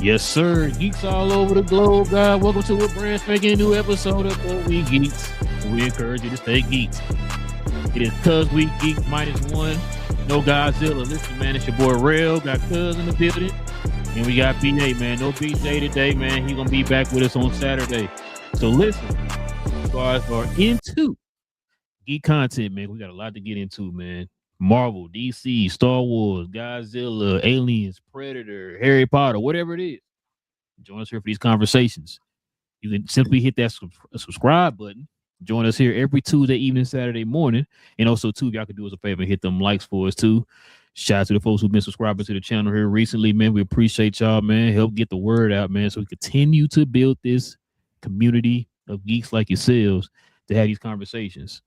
Yes, sir. Geeks all over the globe, guys. Welcome to a brand spanking new episode of What We Geeks. We encourage you to stay geeks. It is Cuz We Geek -1. No Godzilla. Listen, man, it's your boy Rail. Got Cuz in the building. And we got BA, man. No BJ today, man. He's going to be back with us on Saturday. So listen, as far as we're into geek content, man, we got a lot to get into, man. Marvel, DC, Star Wars, Godzilla, Aliens, Predator, Harry Potter, whatever it is. Join us here for these conversations. You can simply hit that subscribe button. Join us here every Tuesday evening, Saturday morning. And also, too, if y'all can do us a favor and hit them likes for us, too. Shout out to the folks who've been subscribing to the channel here recently, man. We appreciate y'all, man. Help get the word out, man, so we continue to build this community of geeks like yourselves to have these conversations.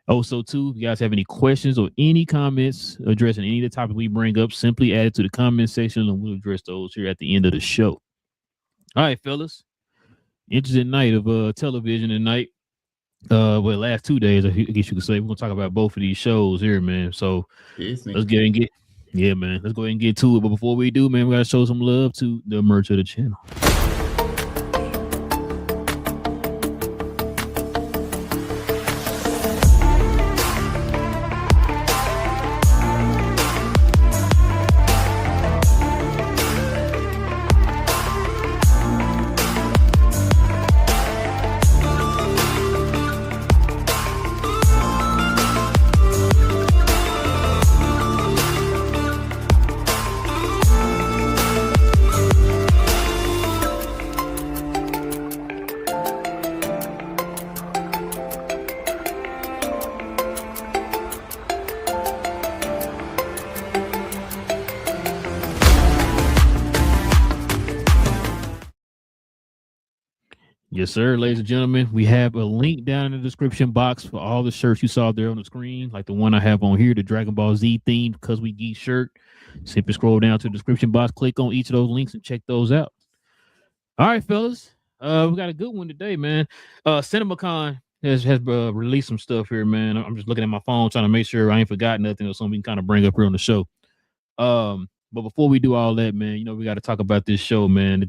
Also, too, if you guys have any questions or any comments addressing any of the topics we bring up, simply add it to the comment section and we'll address those here at the end of the show. All right, fellas. Interesting night of television tonight. Well, last 2 days, I guess you could say. We're going to talk about both of these shows here, man. So let's go ahead and let's go ahead and get to it. But before we do, man, we got to show some love to the merch of the channel. Yes, sir, ladies and gentlemen. We have a link down in the description box for all the shirts you saw there on the screen, like the one I have on here, the Dragon Ball Z themed Cuz We Geek shirt. Simply scroll down to the description box, click on each of those links, and check those out. All right, fellas. We got a good one today, man. CinemaCon has released some stuff here, man. I'm just looking at my phone trying to make sure I ain't forgot nothing or something we can kind of bring up here on the show. But before we do all that, man, you know, we got to talk about this show, man.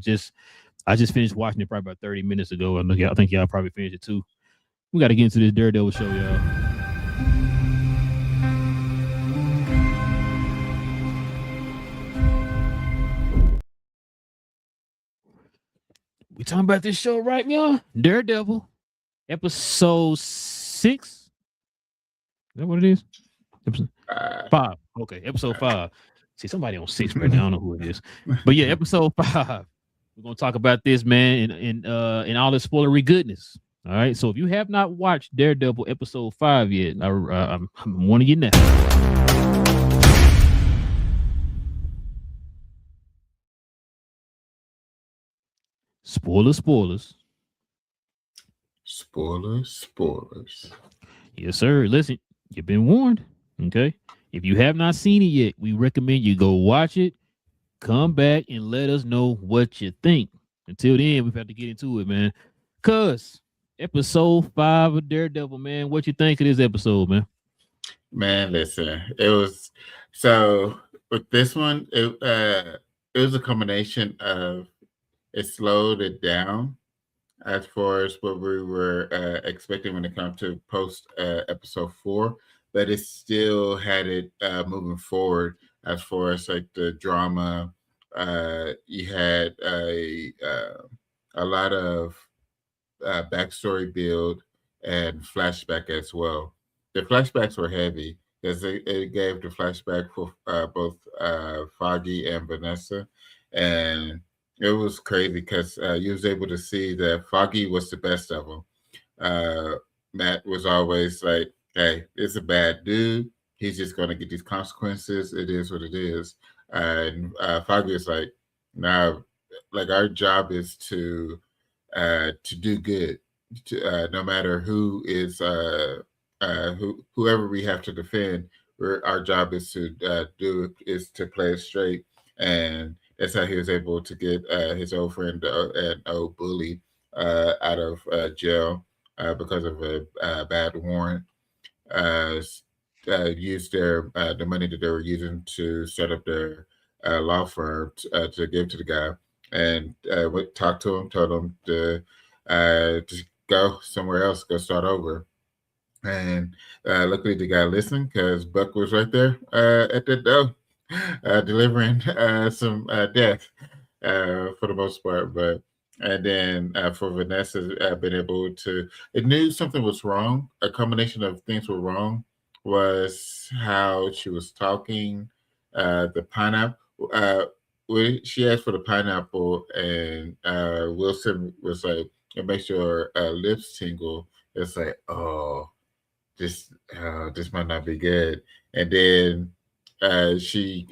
I just finished watching it probably about 30 minutes ago. I think y'all probably finished it too. We got to get into this Daredevil show, y'all. We talking about this show, right, y'all? Daredevil, episode 6. Is that what it is? Episode 5. Okay, episode 5. See, somebody on 6 right now. I don't know who it is. But yeah, episode 5. We're going to talk about this, man, in all the spoilery goodness. All right. So if you have not watched Daredevil episode 5 yet, I'm warning you now. Spoilers. Yes, sir. Listen, you've been warned. Okay. If you have not seen it yet, we recommend you go watch it. Come back and let us know what you think. Until then, we've had to get into it, man. Cuz episode 5 of Daredevil, man. What you think of this episode, man? Man, listen, it was so with this one, it was a combination of it slowed it down as far as what we were expecting when it comes to post episode 4, but it still had it moving forward. As far as like the drama, you had a lot of backstory build and flashback as well. The flashbacks were heavy because it gave the flashback for both Foggy and Vanessa, and it was crazy because you was able to see that Foggy was the best of them. Matt was always like, "Hey, it's a bad dude. He's just going to get these consequences. It is what it is." And Foggy is like, "Nah, like our job is to do good, no matter who is whoever we have to defend. Our job is to to play it straight." And that's how he was able to get his old friend and old bully out of jail because of a bad warrant. Uh, Used the money that they were using to set up their law firm to give to the guy, and talked to him, told him to go somewhere else, go start over. And luckily, the guy listened because Buck was right there at the door, delivering some death for the most part. But and then for Vanessa, been able to, it knew something was wrong. A combination of things were wrong was how she was talking, the pineapple. She asked for the pineapple, and Wilson was like, "It makes your lips tingle." It's like, oh, this might not be good. And then she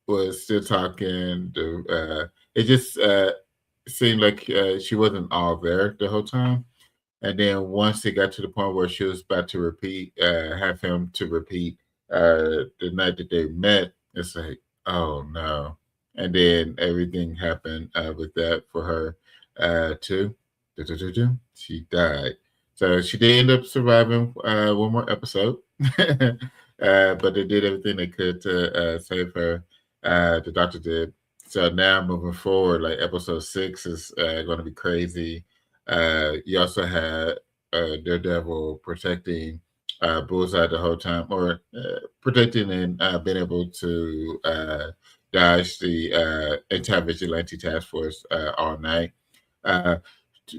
was still talking. It just seemed like she wasn't all there the whole time. And then once it got to the point where she was about to have him to repeat the night that they met, it's like, oh no. And then everything happened with that for her too. She died. So she did end up surviving one more episode, but they did everything they could to save her. The doctor did. So now moving forward, like episode 6 is going to be crazy. You also had Daredevil protecting Bullseye the whole time, or protecting and being able to dodge the anti-vigilante task force all night, uh,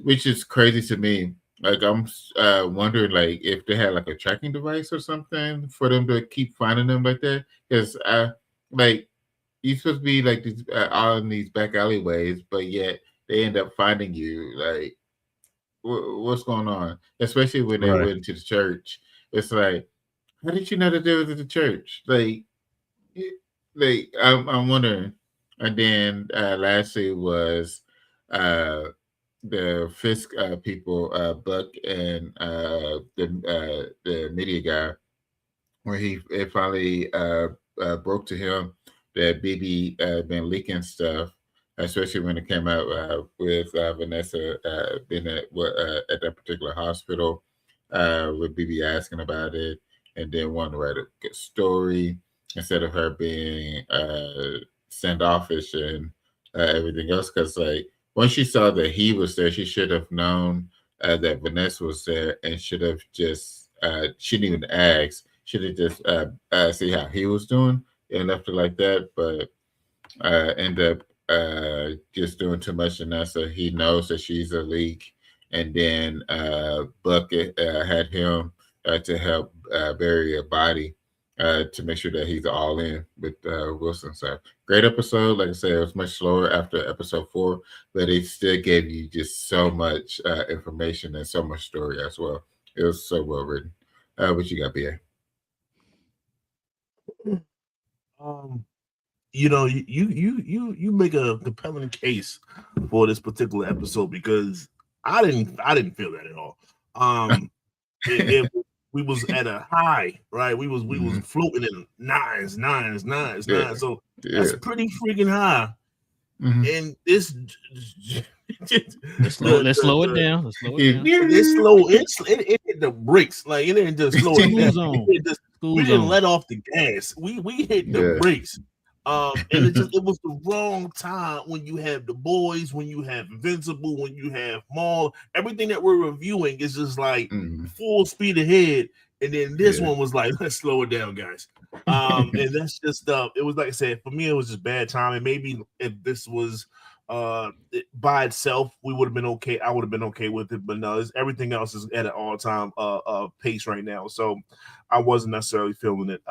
which is crazy to me. Like I'm wondering, like if they had like a tracking device or something for them to keep finding them like that, because like you're supposed to be like these all in these back alleyways, but yet they end up finding you. Like what's going on? Especially when they Right. went to the church. It's like, how did you know that they was at the church? I'm wondering. And then lastly was uh, the Fisk people, Buck and the media guy, where it finally broke to him that BB been leaking stuff, especially when it came out with Vanessa being at that particular hospital, with BB asking about it, and then wanting to write a good story instead of her being standoffish and everything else. Because like once she saw that he was there, she should have known that Vanessa was there and should have just shouldn't even ask. Should have just see how he was doing and left it like that. But end up just doing too much, and that's he knows that she's a leak. And then Bucket had him to help bury a body to make sure that he's all in with Wilson. So great episode. Like I said, it was much slower after episode 4, but it still gave you just so much information and so much story as well. It was so well written. What you got, BA? You know, you make a compelling case for this particular episode because I didn't feel that at all. We was at a high, right? We was floating in nines. Yeah. So that's pretty freaking high. Mhm. And this Let's slow it down. Let's slow it down. it's slow. It hit the brakes. Like it didn't just slow it down. School We didn't zone. let off the gas. We hit the Yeah. brakes. And it was the wrong time when you have the boys, when you have Invincible, when you have Maul. Everything that we're reviewing is just like full speed ahead. And then this one was like, let's slow it down, guys. And that's just it was like I said, for me, it was just bad timing. Maybe if this was by itself, we would have been okay. I would have been okay with it, but no, everything else is at an all-time pace right now. So I wasn't necessarily feeling it.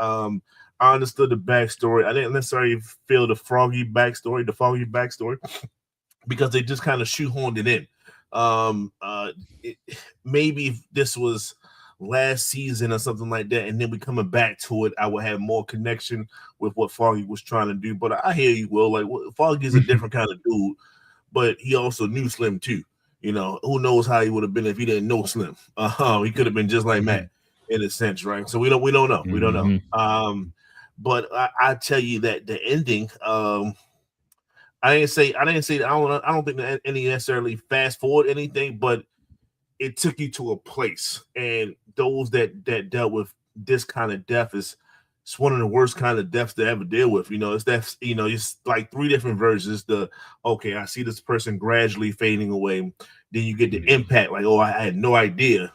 I understood the backstory. I didn't necessarily feel the foggy backstory, because they just kind of shoehorned it in. Um, uh, Maybe if this was last season or something like that, and then we coming back to it, I would have more connection with what Foggy was trying to do. But I hear you, Will. Like Foggy is a different kind of dude, but he also knew Slim too. You know, who knows how he would have been if he didn't know Slim? He could have been just like Matt in a sense, right? So we don't know. We don't know. But I tell you that the ending, I didn't say I don't think that any necessarily fast forward anything, but it took you to a place, and those that dealt with this kind of death it's one of the worst kind of deaths to ever deal with. You know, it's like three different versions. Okay, I see this person gradually fading away. Then you get the impact, like, oh, I had no idea.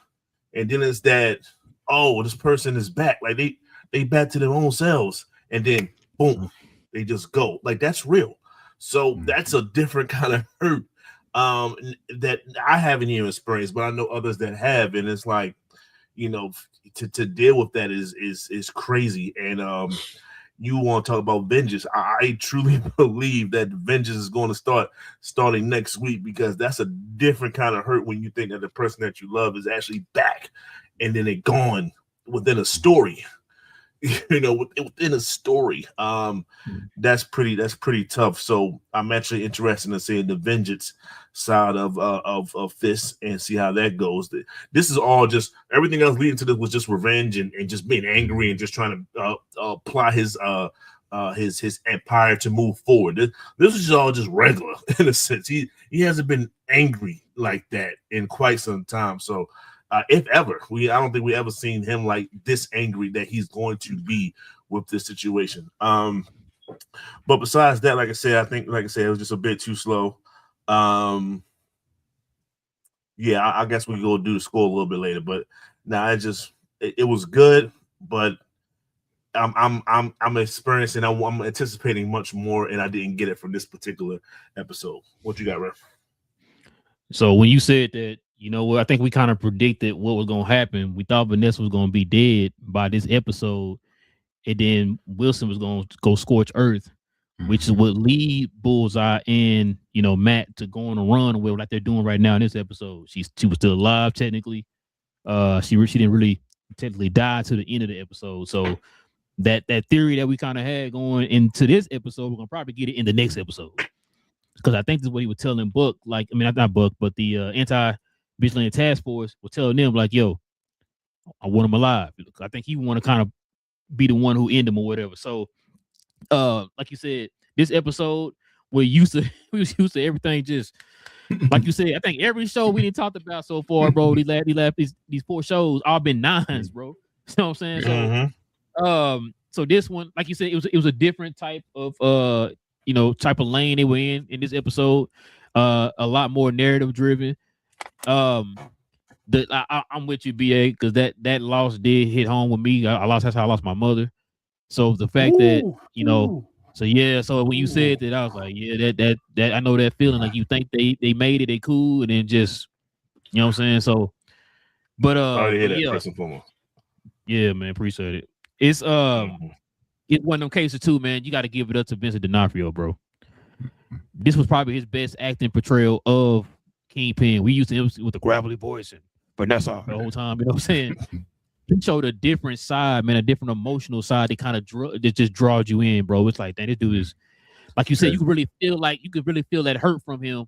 And then it's that, oh, this person is back. Like they back to their own selves. And then boom, they just go. Like that's real. So that's a different kind of hurt that I haven't even experienced, but I know others that have. And it's like, you know, to deal with that is crazy. And you want to talk about vengeance. I truly believe that vengeance is going to starting next week, because that's a different kind of hurt when you think that the person that you love is actually back and then they're gone within a story. You know, within a story. That's pretty tough. So I'm actually interested in seeing the vengeance side of this and see how that goes. This is all just everything else leading to this was just revenge and just being angry and just trying to apply his empire to move forward. This is all just regular in a sense. He hasn't been angry like that in quite some time. So if ever, I don't think we ever seen him like this angry that he's going to be with this situation. But besides that, like I said, it was just a bit too slow. Yeah, I guess we go do the score a little bit later. But now it was good, but I'm experiencing. I'm anticipating much more, and I didn't get it from this particular episode. What you got, Ref? So when you said that, you know what, I think we kind of predicted what was going to happen. We thought Vanessa was going to be dead by this episode, and then Wilson was going to go scorch earth, which is what lead Bullseye and, you know, Matt to go on a run with like they're doing right now in this episode. She was still alive technically. She didn't really technically die to the end of the episode. So that theory that we kind of had going into this episode, we're gonna probably get it in the next episode, because I think this is what he was telling Buck. Like, I mean, not Buck, but the anti-vigilante task force was telling them like, "Yo, I want him alive." I think he want to kind of be the one who end him or whatever. So, like you said, this episode we was used to everything just like you said. I think every show we didn't talked about so far, bro. These 4 shows all been 9s, bro. You know what I'm saying? So, so this one, like you said, it was a different type of type of lane they were in this episode. A lot more narrative driven. I'm with you, BA, because that loss did hit home with me. That's how I lost my mother. So the fact that, you know, so when you said that, I was like, yeah, that I know that feeling. Like you think they made it, they cool, and then just, you know what I'm saying? So, but sorry to hear that, first and foremost. Yeah, man, appreciate it. It's it's one of them cases too, man. You got to give it up to Vincent D'Onofrio, bro. This was probably his best acting portrayal of Kingpin. We used to him with the gravelly voice and Vanessa the whole time. You know what I'm saying? He showed a different side, man, a different emotional side that kind of just draws you in, bro. It's like, dang, this dude is, like you said, you could really feel that hurt from him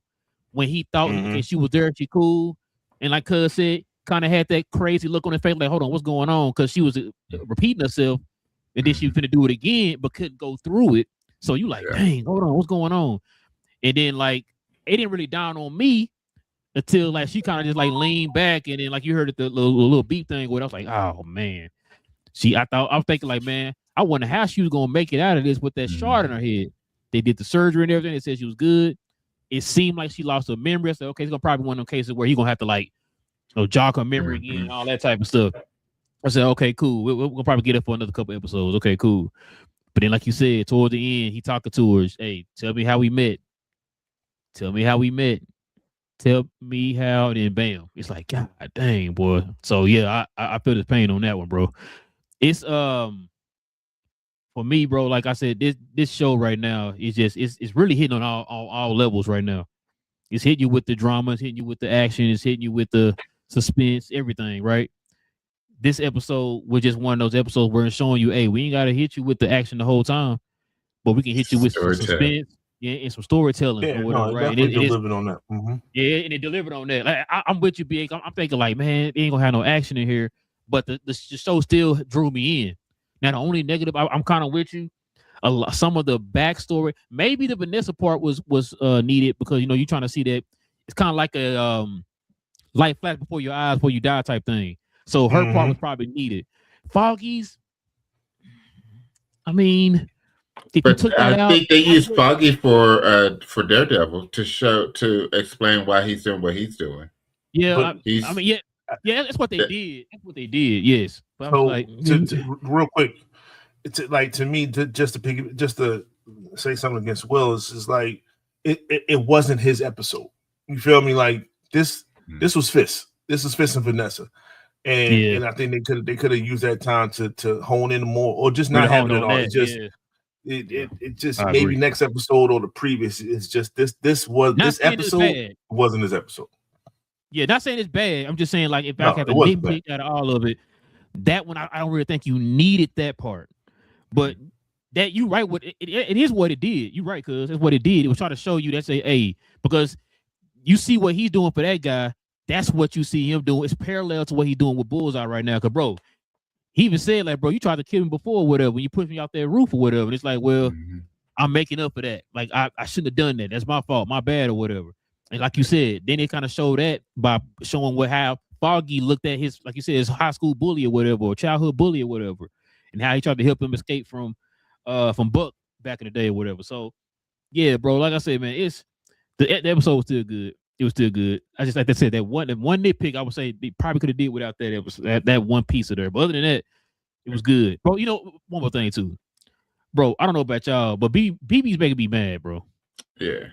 when he thought, okay, she was there, she cool, and like Cuz said, kind of had that crazy look on her face, like, hold on, what's going on? Because she was repeating herself, and then she was finna do it again, but couldn't go through it. So you like, dang, hold on, what's going on? And then like, it didn't really dawn on me until like she kind of just like leaned back, and then like you heard the little beep thing where I was like, oh man. I was thinking like, man, I wonder how she was gonna make it out of this with that shard in her head. They did the surgery and everything. They said she was good. It seemed like she lost her memory. I said, okay, it's gonna probably one of them cases where he's gonna have to like, jog her memory again and all that type of stuff. I said, okay, cool. We'll probably get it for another couple episodes. Okay, cool. But then, like you said, toward the end, he talking to her. Hey, tell me how we met. Tell me how we met. Tell me how. Then bam. It's like, God dang, boy. So yeah, I feel the pain on that one, bro. It's for me, bro, like I said, this show right now is just it's really hitting on all levels right now. It's hitting you with the drama, it's hitting you with the action, it's hitting you with the suspense, everything, right? This episode was just one of those episodes where it's showing you, hey, we ain't gotta hit you with the action the whole time, but we can hit you with some suspense, and some storytelling or whatever, right? And it delivered on that. Yeah, and it delivered on that. Like, I'm with you, Big. I'm thinking like, man, they ain't gonna have no action in here, but the show still drew me in. Now the only negative, I'm kind of with you. Some of the backstory, maybe the Vanessa part was needed because you're trying to see that it's kind of like a light flash before your eyes before you die type thing. So her part was probably needed. Foggy's, I mean, if you took that out, I think they used Foggy for Daredevil to explain why he's doing what he's doing. Yeah, yeah, that's what they did. That's what they did. Yes, but so like, real quick, to me, just to say something against Will is like it wasn't his episode. You feel me? Like this was Fist. This is Fist and Vanessa. And I think they could have used that time to hone in more, or just not have it at all. It's just it just maybe next episode or the previous. It's just this episode wasn't his episode. Yeah, not saying it's bad. I'm just saying like if I have to nitpick out of all of it, that one I don't really think you needed that part. But that you right with it is what it did. You right, cuz it's what it did. It was trying to show you that's because you see what he's doing for that guy. That's what you see him doing. It's parallel to what he's doing with Bullseye right now. Cause bro, he even said like, bro, you tried to kill him before or whatever. When you pushed me off that roof or whatever. And it's like, well, I'm making up for that. Like I shouldn't have done that. That's my fault, my bad or whatever. And like you said, then they kind of showed that by showing how Foggy looked at his, like you said, his high school bully or whatever, or childhood bully or whatever, and how he tried to help him escape from Buck back in the day or whatever. So yeah, bro, like I said, man, the episode was still good. It was still good. I just like I said, that one nitpick I would say they probably could have did without that. That one piece of there. But other than that, it was good. Bro, one more thing too. Bro, I don't know about y'all, but BB's making me mad, bro. Yeah.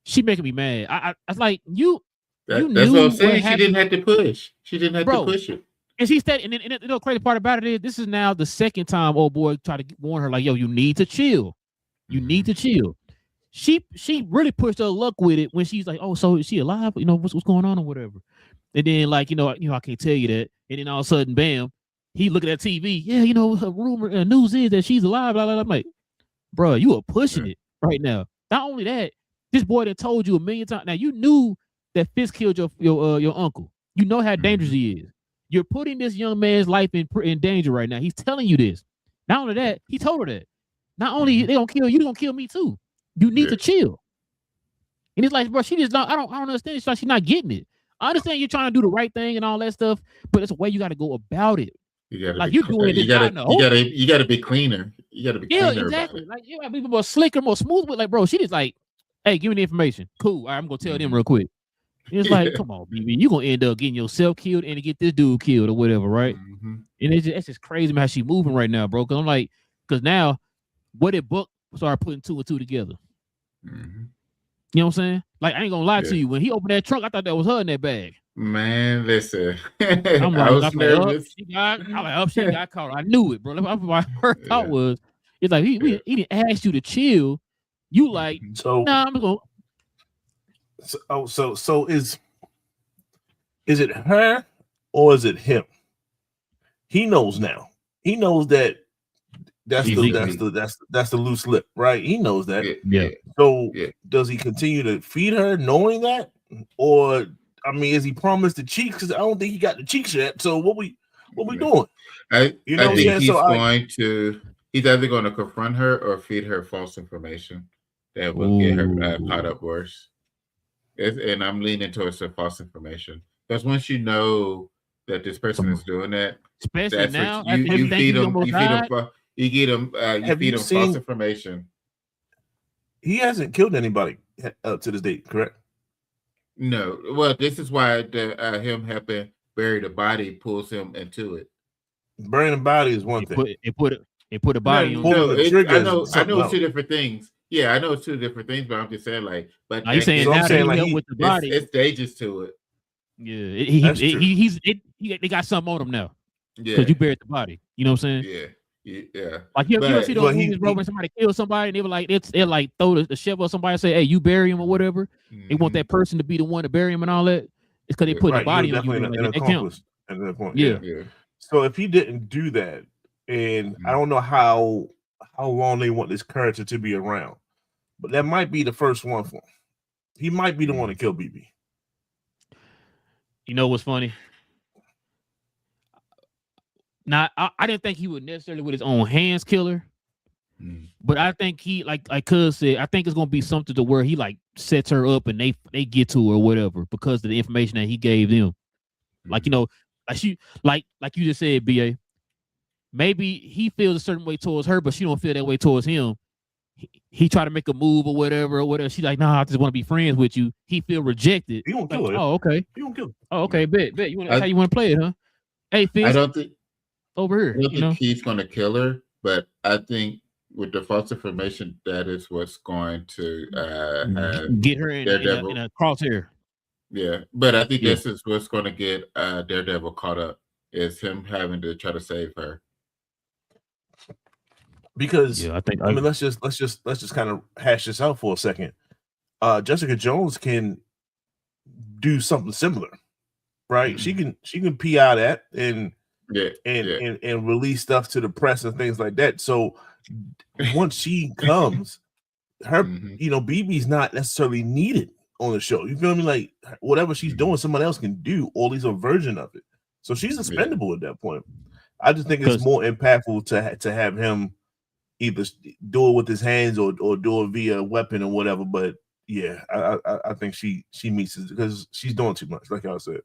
She making me mad. I was like, you that's what I'm saying. She didn't have to push. She didn't have to push it. And she said, and the crazy part about it is this is now the second time old boy tried to warn her, like, yo, you need to chill. You need to chill. She really pushed her luck with it when she's like, oh, so is she alive? What's going on or whatever. And then like, I can't tell you that. And then all of a sudden, bam, he looking at TV. Yeah, her rumor news is that she's alive. Blah, blah, blah. I'm like, bro, you are pushing it right now. Not only that, this boy done told you a million times. Now you knew that Fist killed your uncle. You know how dangerous he is. You're putting this young man's life in danger right now. He's telling you this. Not only that, he told her that. Not only they gonna kill you, they gonna kill me too. You need to chill. And it's like, bro, she just not. I don't understand. It's like she's not getting it. I understand you're trying to do the right thing and all that stuff, but it's a way you got to go about it. You gotta like you're doing it. You gotta be cleaner. You gotta be cleaner. Exactly. Like you gotta be more slicker, more smooth. But like, bro, she just like, hey, give me the information. Cool. All right, I'm gonna tell them real quick. And it's like, come on, BB, you gonna end up getting yourself killed and to get this dude killed or whatever, right? And it's just crazy how she moving right now, bro. Cause I'm like, cause now, what did Buck start putting two and two together? You know what I'm saying? Like, I ain't gonna lie to you. When he opened that trunk, I thought that was her in that bag. Man, listen. I'm like, I was nervous. She got caught. I knew it, bro. My first thought was, it's like he didn't ask you to chill. You like, nah, I'm gonna. So is it her or is it him? He knows now. He knows that that's the loose lip, right? He knows that. Yeah. So does he continue to feed her knowing that? Or I mean, is he promised the cheeks? Because I don't think he got the cheeks yet. So what we doing? I think he's either going to confront her or feed her false information that will get her caught up worse. And I'm leaning towards the false information because once you know that this person is doing that, especially now, you feed them false information. He hasn't killed anybody up to this date, correct? No. Well, this is why him helping bury the body pulls him into it. Burying the body is one thing. It put a body on. I know it's two different things. Yeah, I know it's two different things, but I'm just saying but you saying now that with the body, it's stages to it. Yeah, they got something on him now. Yeah, because you buried the body. You know what I'm saying? Yeah. Yeah. Like you ever see those but movies, bro, when somebody kills somebody and they were like, they like throw the shovel or somebody and say, hey, you bury him or whatever. They want that person to be the one to bury him and all that. It's because they put a body you're on you. definitely Like, an accomplice at that point. Yeah. So if he didn't do that, and I don't know how long they want this character to be around, but that might be the first one for him. He might be the one to kill BB. You know what's funny? Now, I didn't think he would necessarily with his own hands kill her, but I think he like Cuz said, I think it's gonna be something to where he like sets her up and they get to her or whatever because of the information that he gave them. Like, you know, like she like you just said, BA. Maybe he feels a certain way towards her, but she don't feel that way towards him. He try to make a move or whatever. She's like, nah, I just want to be friends with you. He feel rejected. He won't kill her. Oh, okay. He won't kill her. Oh, okay. Bet. That's how you want to play it, huh? Hey, Fizz, I don't think over here. I don't think he's going to kill her, but I think with the false information, that is what's going to get her in a crosshair. Yeah, but I think this is what's going to get Daredevil caught up, is him having to try to save her. Because I mean, let's just kind of hash this out for a second. Jessica Jones can do something similar, right? She can PI that and release stuff to the press and things like that. So once she comes, her BB's not necessarily needed on the show. You feel me? Like whatever she's doing, someone else can do, or at least a version of it. So she's expendable at that point. I just think it's more impactful to have him either do it with his hands or do it via weapon or whatever. But I think she meets it because she's doing too much, like I said.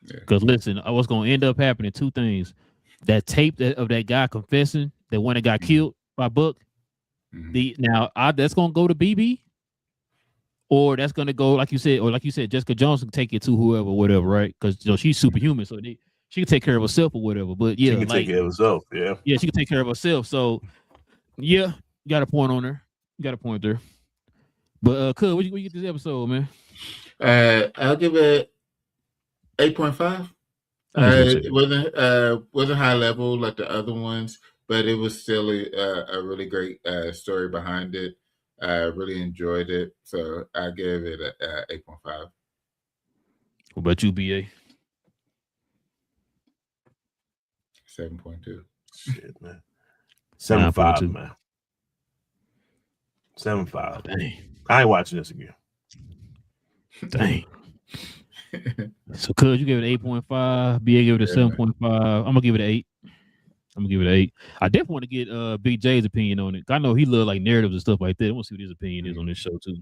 Because listen, what's going to end up happening? Two things: that tape of that guy confessing, that one that got killed by Buck. That's going to go to BB, or that's going to go like you said, Jessica Jones can take it to whoever, whatever, right? Because she's superhuman, so she can take care of herself or whatever. But she can take care of herself. Yeah, she can take care of herself. So. Yeah, you got a point on her. You got a point there. But Cuz, what you get this episode, man? I'll give it 8.5. It wasn't high level like the other ones, but it was still a really great story behind it. I really enjoyed it, so I gave it a 8.5. What about you, BA? 7.2. Shit, man. 7.5, man. 7.5. Dang. I ain't watching this again. Dang. So, Cuz, you gave it 8.5. BA gave it a 7.5. I'm gonna give it an 8. I definitely want to get Big J's opinion on it. I know he loves like narratives and stuff like that. I want to see what his opinion is on this show too.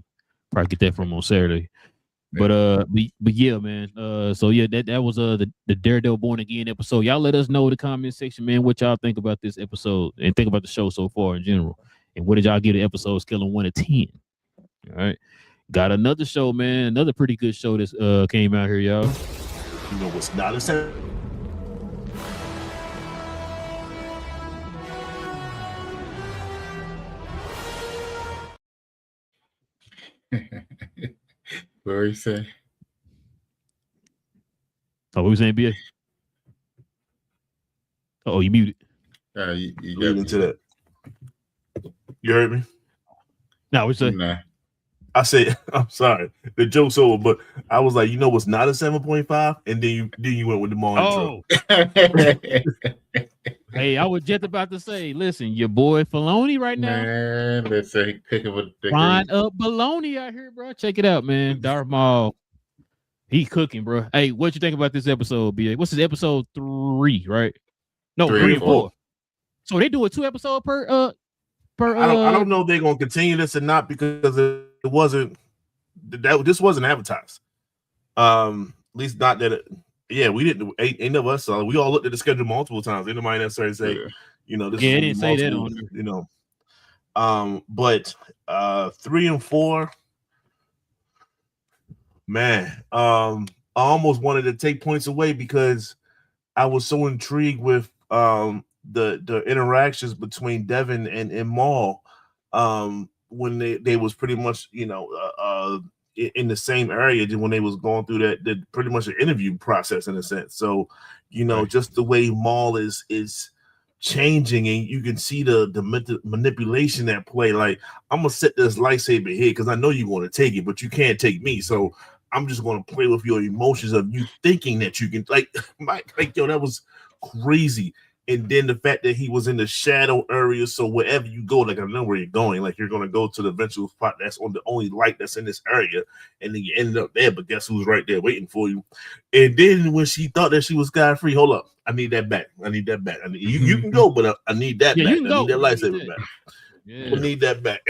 Probably get that from him on Saturday. But yeah, man. So yeah, that was the Daredevil Born Again episode. Y'all let us know in the comment section, man, what y'all think about this episode and think about the show so far in general. And what did y'all give the episode scale on 1 to 10? All right. Got another show, man. Another pretty good show that came out here, y'all. You know what's not a set. What were you saying? Oh, what were you saying, BA? Oh, you muted. You got into that. You heard me? No, what's that? Nah. I said, I'm sorry. The joke's over, but I was like, you know what's not a 7.5? And then you went with the mall intro. Hey, I was just about to say, listen, your boy Filoni right now. Man, let's say pick up a Fine up baloney out here, bro. Check it out, man. Darth Maul. He cooking, bro. Hey, what you think about this episode, BA? What's this episode 3, right? No, 3 and 4. So they do a 2 episode per I don't know if they're gonna continue this or not because it wasn't this wasn't advertised. At least not that we didn't ain't of us, so we all looked at the schedule multiple times. Ain't nobody necessarily say, this they didn't say that on but 3 and 4, man, I almost wanted to take points away because I was so intrigued with the interactions between Devin and Maul when they was pretty much in the same area when they was going through that pretty much an interview process in a sense. So just the way Maul is changing, and you can see the manipulation at play. Like, I'm gonna set this lightsaber here because I know you want to take it, but you can't take me. So I'm just gonna play with your emotions of you thinking that you can. Like, yo, that was crazy. And then the fact that he was in the shadow area, so wherever you go, like I know where you're going, like you're gonna go to the eventual spot that's on the only light that's in this area, and then you ended up there. But guess who's right there waiting for you? And then when she thought that she was scot free, hold up, I need that back. I need that back. I need, you can go, but I need that back. I need that lightsaber back. Yeah. I need that back.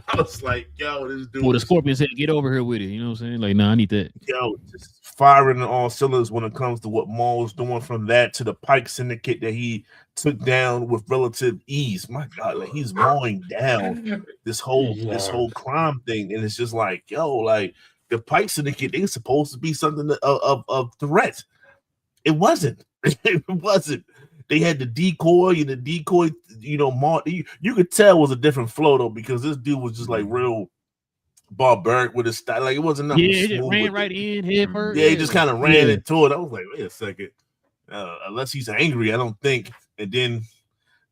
I was like, yo, this dude. Well, the Scorpion said, "Get over here with it." You know what I'm saying? Like, nah, I need that. Yo, just firing on all cylinders when it comes to what Maul's doing, from that to the Pike Syndicate that he took down with relative ease. My God, like he's mowing down this whole crime thing, and it's just like, yo, like the Pike Syndicate, they were supposed to be something of threat. It wasn't. It wasn't. They had the decoy, and the decoy, you know, you could tell it was a different flow though, because this dude was just like real barbaric with his style. Like it wasn't nothing. Yeah, he just ran right in head first. Yeah, he just kind of ran into it. I was like, wait a second. Unless he's angry, I don't think. And then,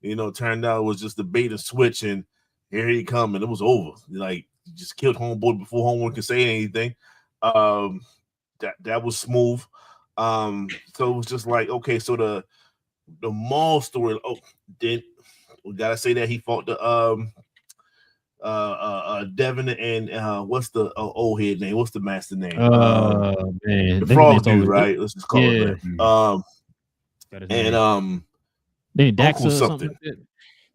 you know, it turned out it was just the bait and switch, and here he come, and it was over. Like, he just killed homeboy before homeboy could say anything. That was smooth. So it was just like, okay, so the Maul story. Oh, then we gotta say that he fought the Devin and what's the old head name? What's the master name? Man, the frog dude, right? Let's just call it that. And then Dax Uncle something.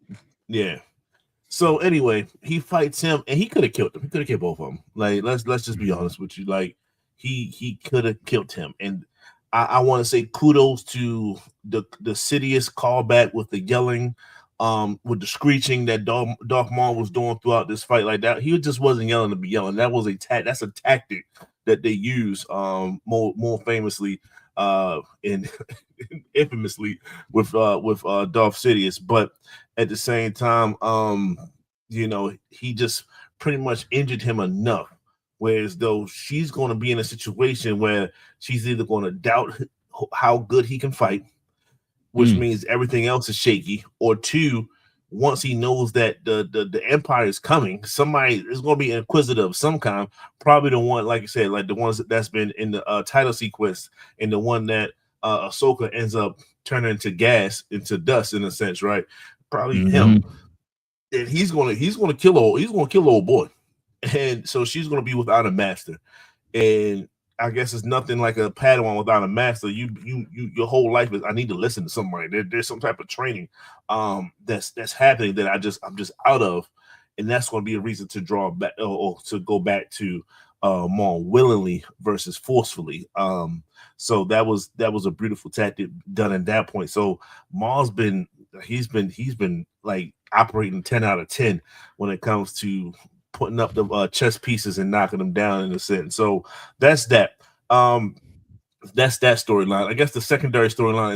Like yeah. So anyway, he fights him, and he could have killed him. He could have killed both of them. Like, let's just be honest with you. Like, he could have killed him. And I want to say kudos to the Sidious callback with the yelling, with the screeching that Darth Maul was doing throughout this fight. Like that, he just wasn't yelling to be yelling. That was that's a tactic that they use more famously and infamously with Darth Sidious. But at the same time, you know, he just pretty much injured him enough. Whereas though she's going to be in a situation where she's either going to doubt how good he can fight, which means everything else is shaky, or two, once he knows that the Empire is coming, somebody is going to be inquisitive of some kind, probably the one, like you said, like the ones that's been in the title sequence, and the one that Ahsoka ends up turning into dust in a sense, right? Probably him. And he's gonna kill old boy. And so she's going to be without a master, and I guess it's nothing like a Padawan without a master. Your whole life is, I need to listen to somebody. There's some type of training that's happening that I'm just out of, and that's going to be a reason to draw back or to go back to more willingly versus forcefully. So that was a beautiful tactic done at that point. So Maul's been like operating 10 out of 10 when it comes to putting up the chess pieces and knocking them down in a sense. So that's that. That's that storyline. I guess the secondary storyline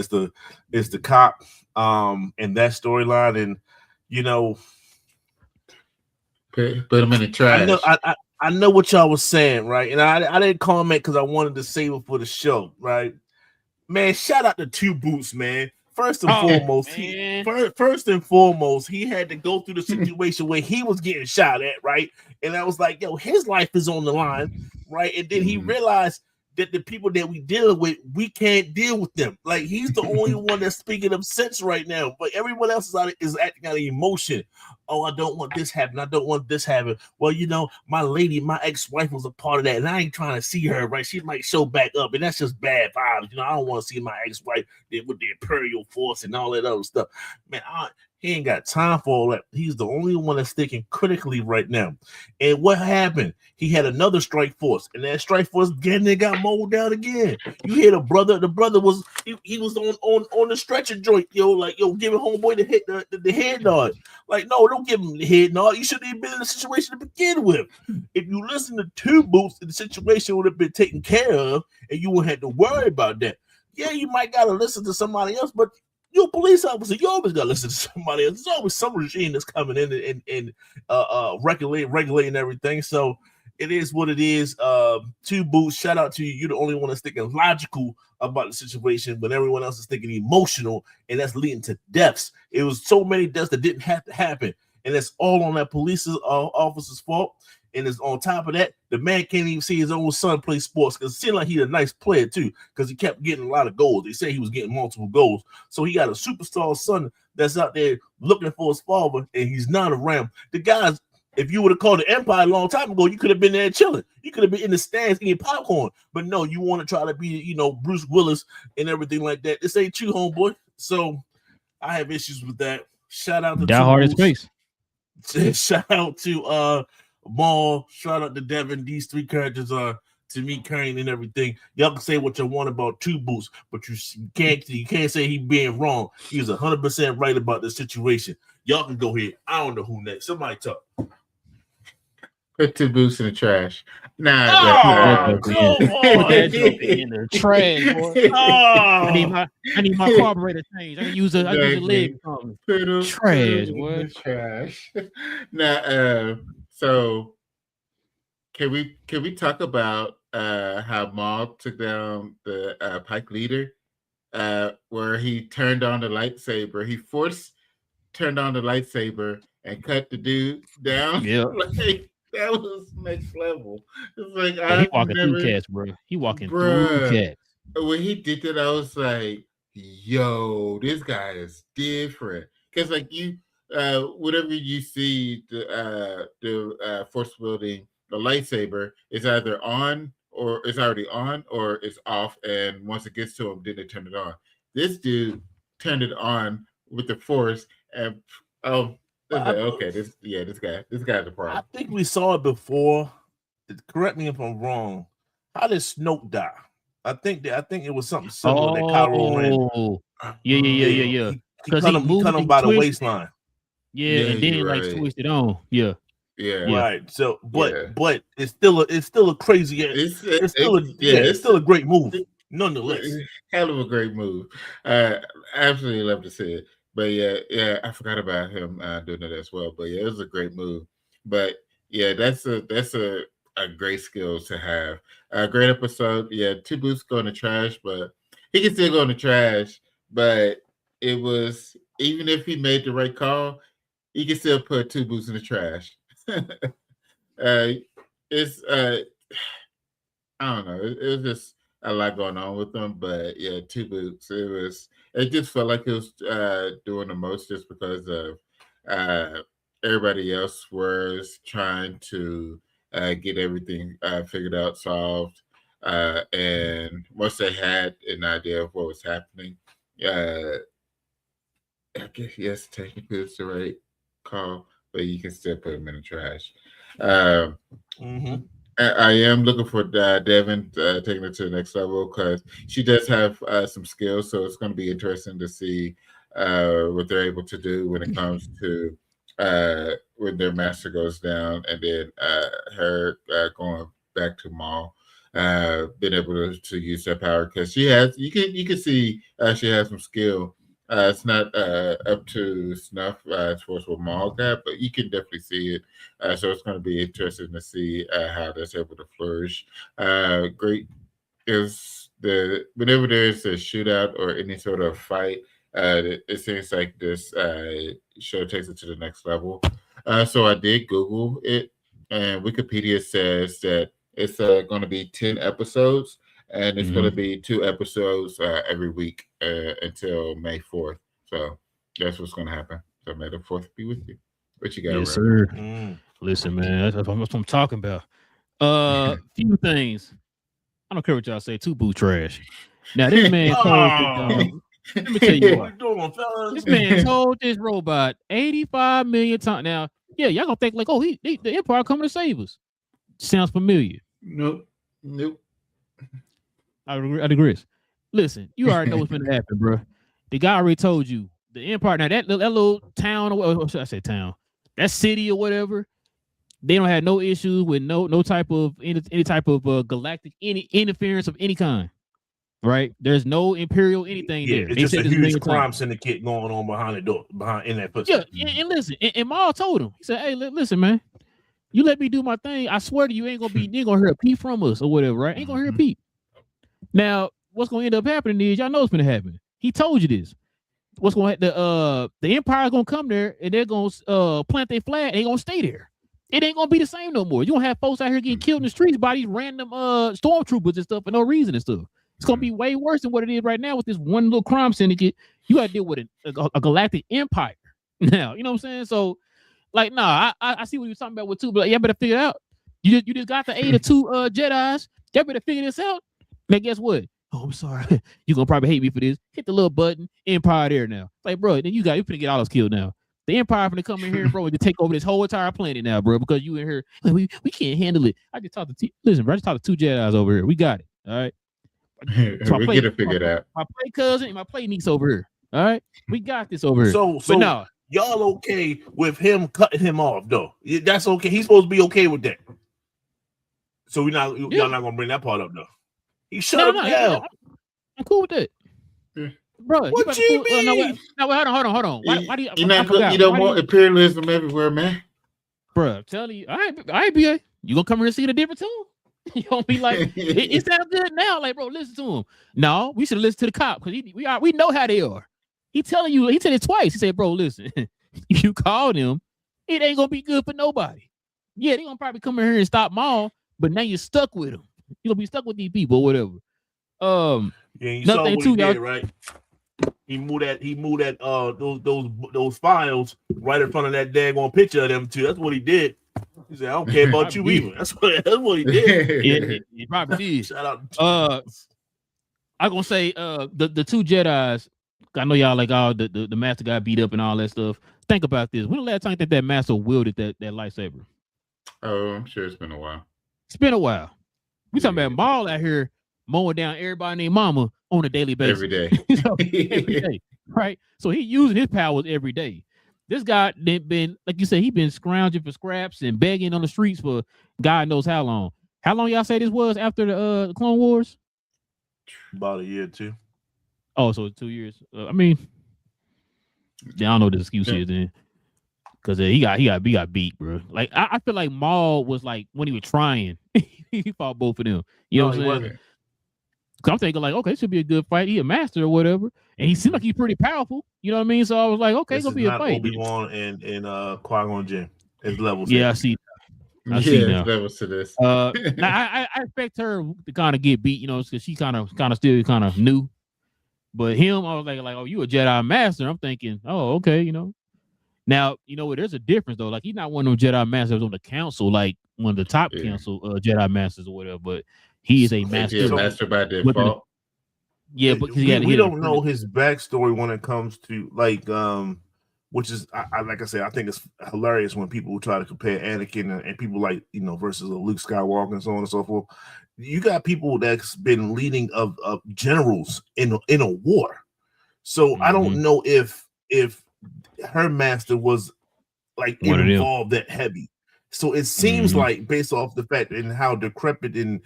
is the cop and that storyline, and you know, put him in the trash. I know what y'all was saying, right? And I didn't comment because I wanted to save it for the show, right? Man, shout out to Two Boots, man. First and foremost, he had to go through the situation where he was getting shot at, right? And I was like, yo, his life is on the line, right? And then he realized that the people that we deal with, we can't deal with them. Like, he's the only one that's speaking of sense right now, but everyone else is acting out of emotion. Oh, I don't want this happen. I don't want this happen. Well, you know, my ex-wife was a part of that, and I ain't trying to see her, right? She might show back up, and that's just bad vibes. You know, I don't want to see my ex-wife with the Imperial Force and all that other stuff. Man, he ain't got time for all that. He's the only one that's thinking critically right now. And what happened? He had another strike force, and that strike force again got mowed down again. You hear the brother was he was on the stretcher joint, giving homeboy the head nod. Like, no, don't give him the head nod. You shouldn't even been in the situation to begin with. If you listen to Two Boots, the situation would have been taken care of, and you wouldn't have to worry about that. Yeah, you might gotta listen to somebody else, but you're a police officer. You always gotta listen to somebody else. There's always some regime that's coming in and regulating everything. So it is what it is. Two Boots, shout out to you. You're the only one that's thinking logical about the situation, but everyone else is thinking emotional, and that's leading to deaths. It was so many deaths that didn't have to happen, and it's all on that police officer's fault. And it's on top of that, the man can't even see his own son play sports because it seemed like he's a nice player too, because he kept getting a lot of goals. They say he was getting multiple goals. So he got a superstar son that's out there looking for his father, and he's not around. The guys, if you would have called the Empire a long time ago, you could have been there chilling. You could have been in the stands eating popcorn. But no, you want to try to be, Bruce Willis and everything like that. This ain't you, homeboy. So I have issues with that. Shout out to Die Hard in Space. Shout out to Maul, shout out to Devin. These three characters are to me kind and everything. Y'all can say what you want about Two Boots, but you can't say he being wrong. He was 100% right about the situation. Y'all can go ahead. I don't know who next. Somebody talk. Put Two Boots in the trash. Nah, Put that joke in the trash, boy. I need my carburetor change. I can use a leg. Trash, boy. Trash. Now, so can we talk about how Maul took down the Pike leader, where he turned on the lightsaber? He turned on the lightsaber and cut the dude down. Yeah, like, that was next level. It's like he walking through cats, bro. He walking through cats. When he did that, I was like, "Yo, this guy is different." Because like you. Whenever you see the force wielding the lightsaber, it's either on or it's already on or it's off, and once it gets to him, then they turn it on. This dude turned it on with the force, and this guy's a problem. I think we saw it before. Correct me if I'm wrong. How did Snoke die? I think it was something similar that Kylo ran. Yeah. He cut him by the waistline. Yeah, and then like twisted on. Yeah. Right. So, but it's still a crazy. It's still a great move, nonetheless. Hell of a great move. Absolutely love to see it. But yeah, I forgot about him doing it as well. But yeah, it was a great move. But yeah, that's a great skill to have. A great episode. Yeah, Two Boots go in the trash, but he can still go in the trash. But it was, even if he made the right call, he can still put Two Boots in the trash. It's I don't know. It was just a lot going on with them, but yeah, Two Boots. It just felt like it was doing the most, just because of everybody else was trying to get everything figured out, solved, and once they had an idea of what was happening, I guess yes, technically it's the right call, but you can still put them in the trash. I am looking for Devin taking it to the next level, because she does have some skills, so it's going to be interesting to see what they're able to do when it comes to when their master goes down, and then her going back to Maul, being able to use that power, because she has, you can see she has some skill. It's not up to snuff as far as what Maul got, but you can definitely see it. So it's going to be interesting to see how that's able to flourish. Great is whenever there's a shootout or any sort of fight, it seems like this show takes it to the next level. So I did Google it, and Wikipedia says that it's going to be 10 episodes. And it's going to be 2 episodes every week until May 4th. So that's what's going to happen. So May the 4th be with you. What you got? Yes, sir. Listen, man, that's what I'm talking about. Few things. I don't care what y'all say. Two Boot trash. Now this man told let me tell you what. This man told this robot 85 million times. Now, yeah, y'all gonna think like, oh, the Empire coming to save us. Sounds familiar. Nope. I agree. Listen, you already know what's going to happen, bro. The guy already told you. The Empire, now that little town, or should I say town? That city or whatever, they don't have no issues with no type of any type of galactic any interference of any kind, right? There's no imperial anything there. It's just a huge crime syndicate going on behind the door, in that footstep. Yeah, and listen, and Maul told him. He said, "Hey, listen, man. You let me do my thing. I swear to you, you ain't gonna hear a peep from us or whatever, right? Ain't gonna hear a peep. Now, what's gonna end up happening is y'all know what's gonna happen. He told you this. What's going the Empire gonna come there and they're gonna plant their flag. They gonna stay there. It ain't gonna be the same no more. You gonna have folks out here getting killed in the streets by these random stormtroopers and stuff for no reason and stuff. It's gonna be way worse than what it is right now with this one little crime syndicate. You gotta deal with a galactic empire now. You know what I'm saying? So, like, nah, I see what you're talking about with two, but y'all better figure it out. You just got the aid of two Jedis. Y'all better figure this out. Now, guess what? Oh, I'm sorry. You're gonna probably hate me for this. Hit the little button, Empire there now. Like, bro, then you finna get all us killed now. The Empire finna come in here, bro, and to take over this whole entire planet now, bro, because you in here. Like, we can't handle it. I just talked to listen, bro. I just talked to two Jedis over here. We got it. All right. So we get it figured out. My play cousin and my play niece over here. All right. We got this over here. So no. Y'all okay with him cutting him off though? That's okay. He's supposed to be okay with that. So y'all not gonna bring that part up though. He shut him down. I'm cool with that. Yeah. Bro, what you mean? No, hold on. Why do you don't want imperialism everywhere, man? Bro, I'm telling you, all right, BA. You gonna come here and see the difference too? You gonna be like, it sounds good now. Like, bro, listen to him. No, we should listen to the cop because we know how they are. He telling you, he said it twice. He said, bro, listen, if you call them, it ain't gonna be good for nobody. Yeah, they gonna probably come in here and stop Maul, but now you're stuck with them. You're gonna be stuck with these people or whatever. Yeah, you saw what he did, right? He moved that those files right in front of that daggone picture of them too. That's what he did. He said, I don't care about you either. That's what he did. Yeah, he probably did. Shout out. I'm gonna say the two Jedis. I know y'all like the master got beat up and all that stuff. Think about this. When the last time that master wielded that lightsaber? Oh, I'm sure it's been a while. It's been a while. We talking about Maul out here mowing down everybody named Mama on a daily basis. Every day. Every day. Right? So he using his powers every day. This guy been, like you said, he been scrounging for scraps and begging on the streets for God knows how long. How long y'all say this was after the Clone Wars? About a year or two. Oh, so 2 years. I mean, I don't know what the excuse is then. Because he got beat, bro. Like I feel like Maul was like when he was trying, he fought both of them. You know what I'm saying? I'm thinking like, okay, this should be a good fight. He a master or whatever, and he seemed like he's pretty powerful. You know what I mean? So I was like, okay, it's gonna be a fight. Obi-Wan and Qui-Gon Jinn. It's levels. Yeah, I see. I see now. Levels to this. Now I expect her to kind of get beat, you know, because she kind of still kind of new. But him, I was like, oh, you a Jedi master? I'm thinking, oh, okay, you know. Now, you know what? There's a difference though. Like he's not one of those Jedi masters on the council, like one of the top council Jedi masters or whatever. But he is a master. He's a master by default. Yeah, but we don't know his backstory when it comes to like, which is I like I said, I think it's hilarious when people try to compare Anakin and people like versus Luke Skywalker and so on and so forth. You got people that's been leading of generals in a war, so I don't know if her master was like involved that heavy. So it seems like based off the fact and how decrepit and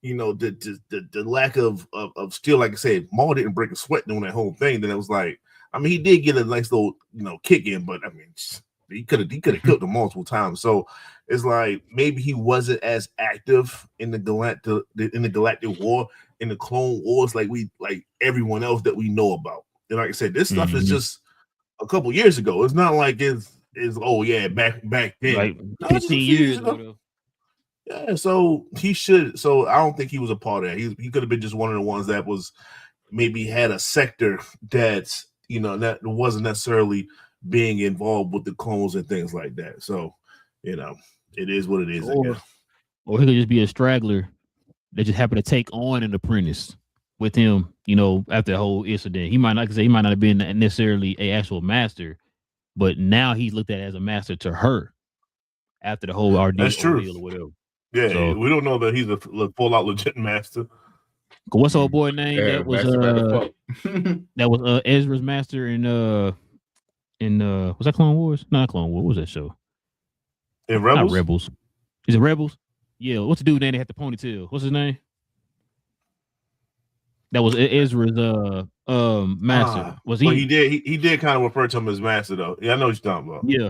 the lack of skill, like I said, Maul didn't break a sweat doing that whole thing. Then it was like, I mean, he did get a nice little kick in, but I mean, he could have killed him multiple times. So it's like maybe he wasn't as active in the Galactic War, in the Clone Wars, like everyone else that we know about. And like I said, this stuff is just a couple years ago. It's not like it's back then, like 15 years ago. Yeah, so he should. So I don't think he was a part of that. He could have been just one of the ones that was maybe had a sector that's that wasn't necessarily being involved with the clones and things like that. So it is what it is. Or he could just be a straggler that just happened to take on an apprentice with him. After the whole incident, he might not have been necessarily a actual master, but now he's looked at as a master to her after the whole ordeal or whatever. Yeah, so, we don't know that he's a full-out legit master. What's old boy name? That was Ezra's master in was that Clone Wars? No, not Clone Wars. What was that show? In Rebels? Not Rebels. Is it Rebels? Yeah. What's the dude name that had the ponytail? What's his name? That was Ezra's master. Was he? Well, he did kind of refer to him as master though. Yeah, I know what you're talking about. Yeah.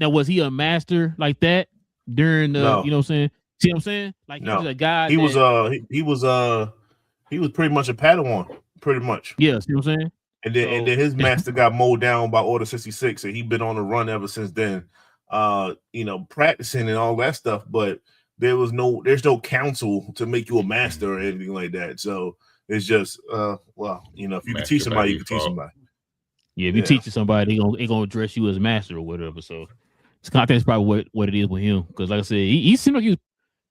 Was he a master like that? during the, No. you know what I'm saying? See what I'm saying? Like he was a guy. He was pretty much a Padawan, pretty much. Yeah, see what I'm saying? And then his master got mowed down by Order 66, and he's been on the run ever since then. Practicing and all that stuff, but there's no counsel to make you a master or anything like that. So it's just if you can teach somebody, you can teach somebody. Yeah, if you teach somebody, they gonna address you as master or whatever. So it's kind of that's probably what it is with him. Because like I said, he seemed like he was.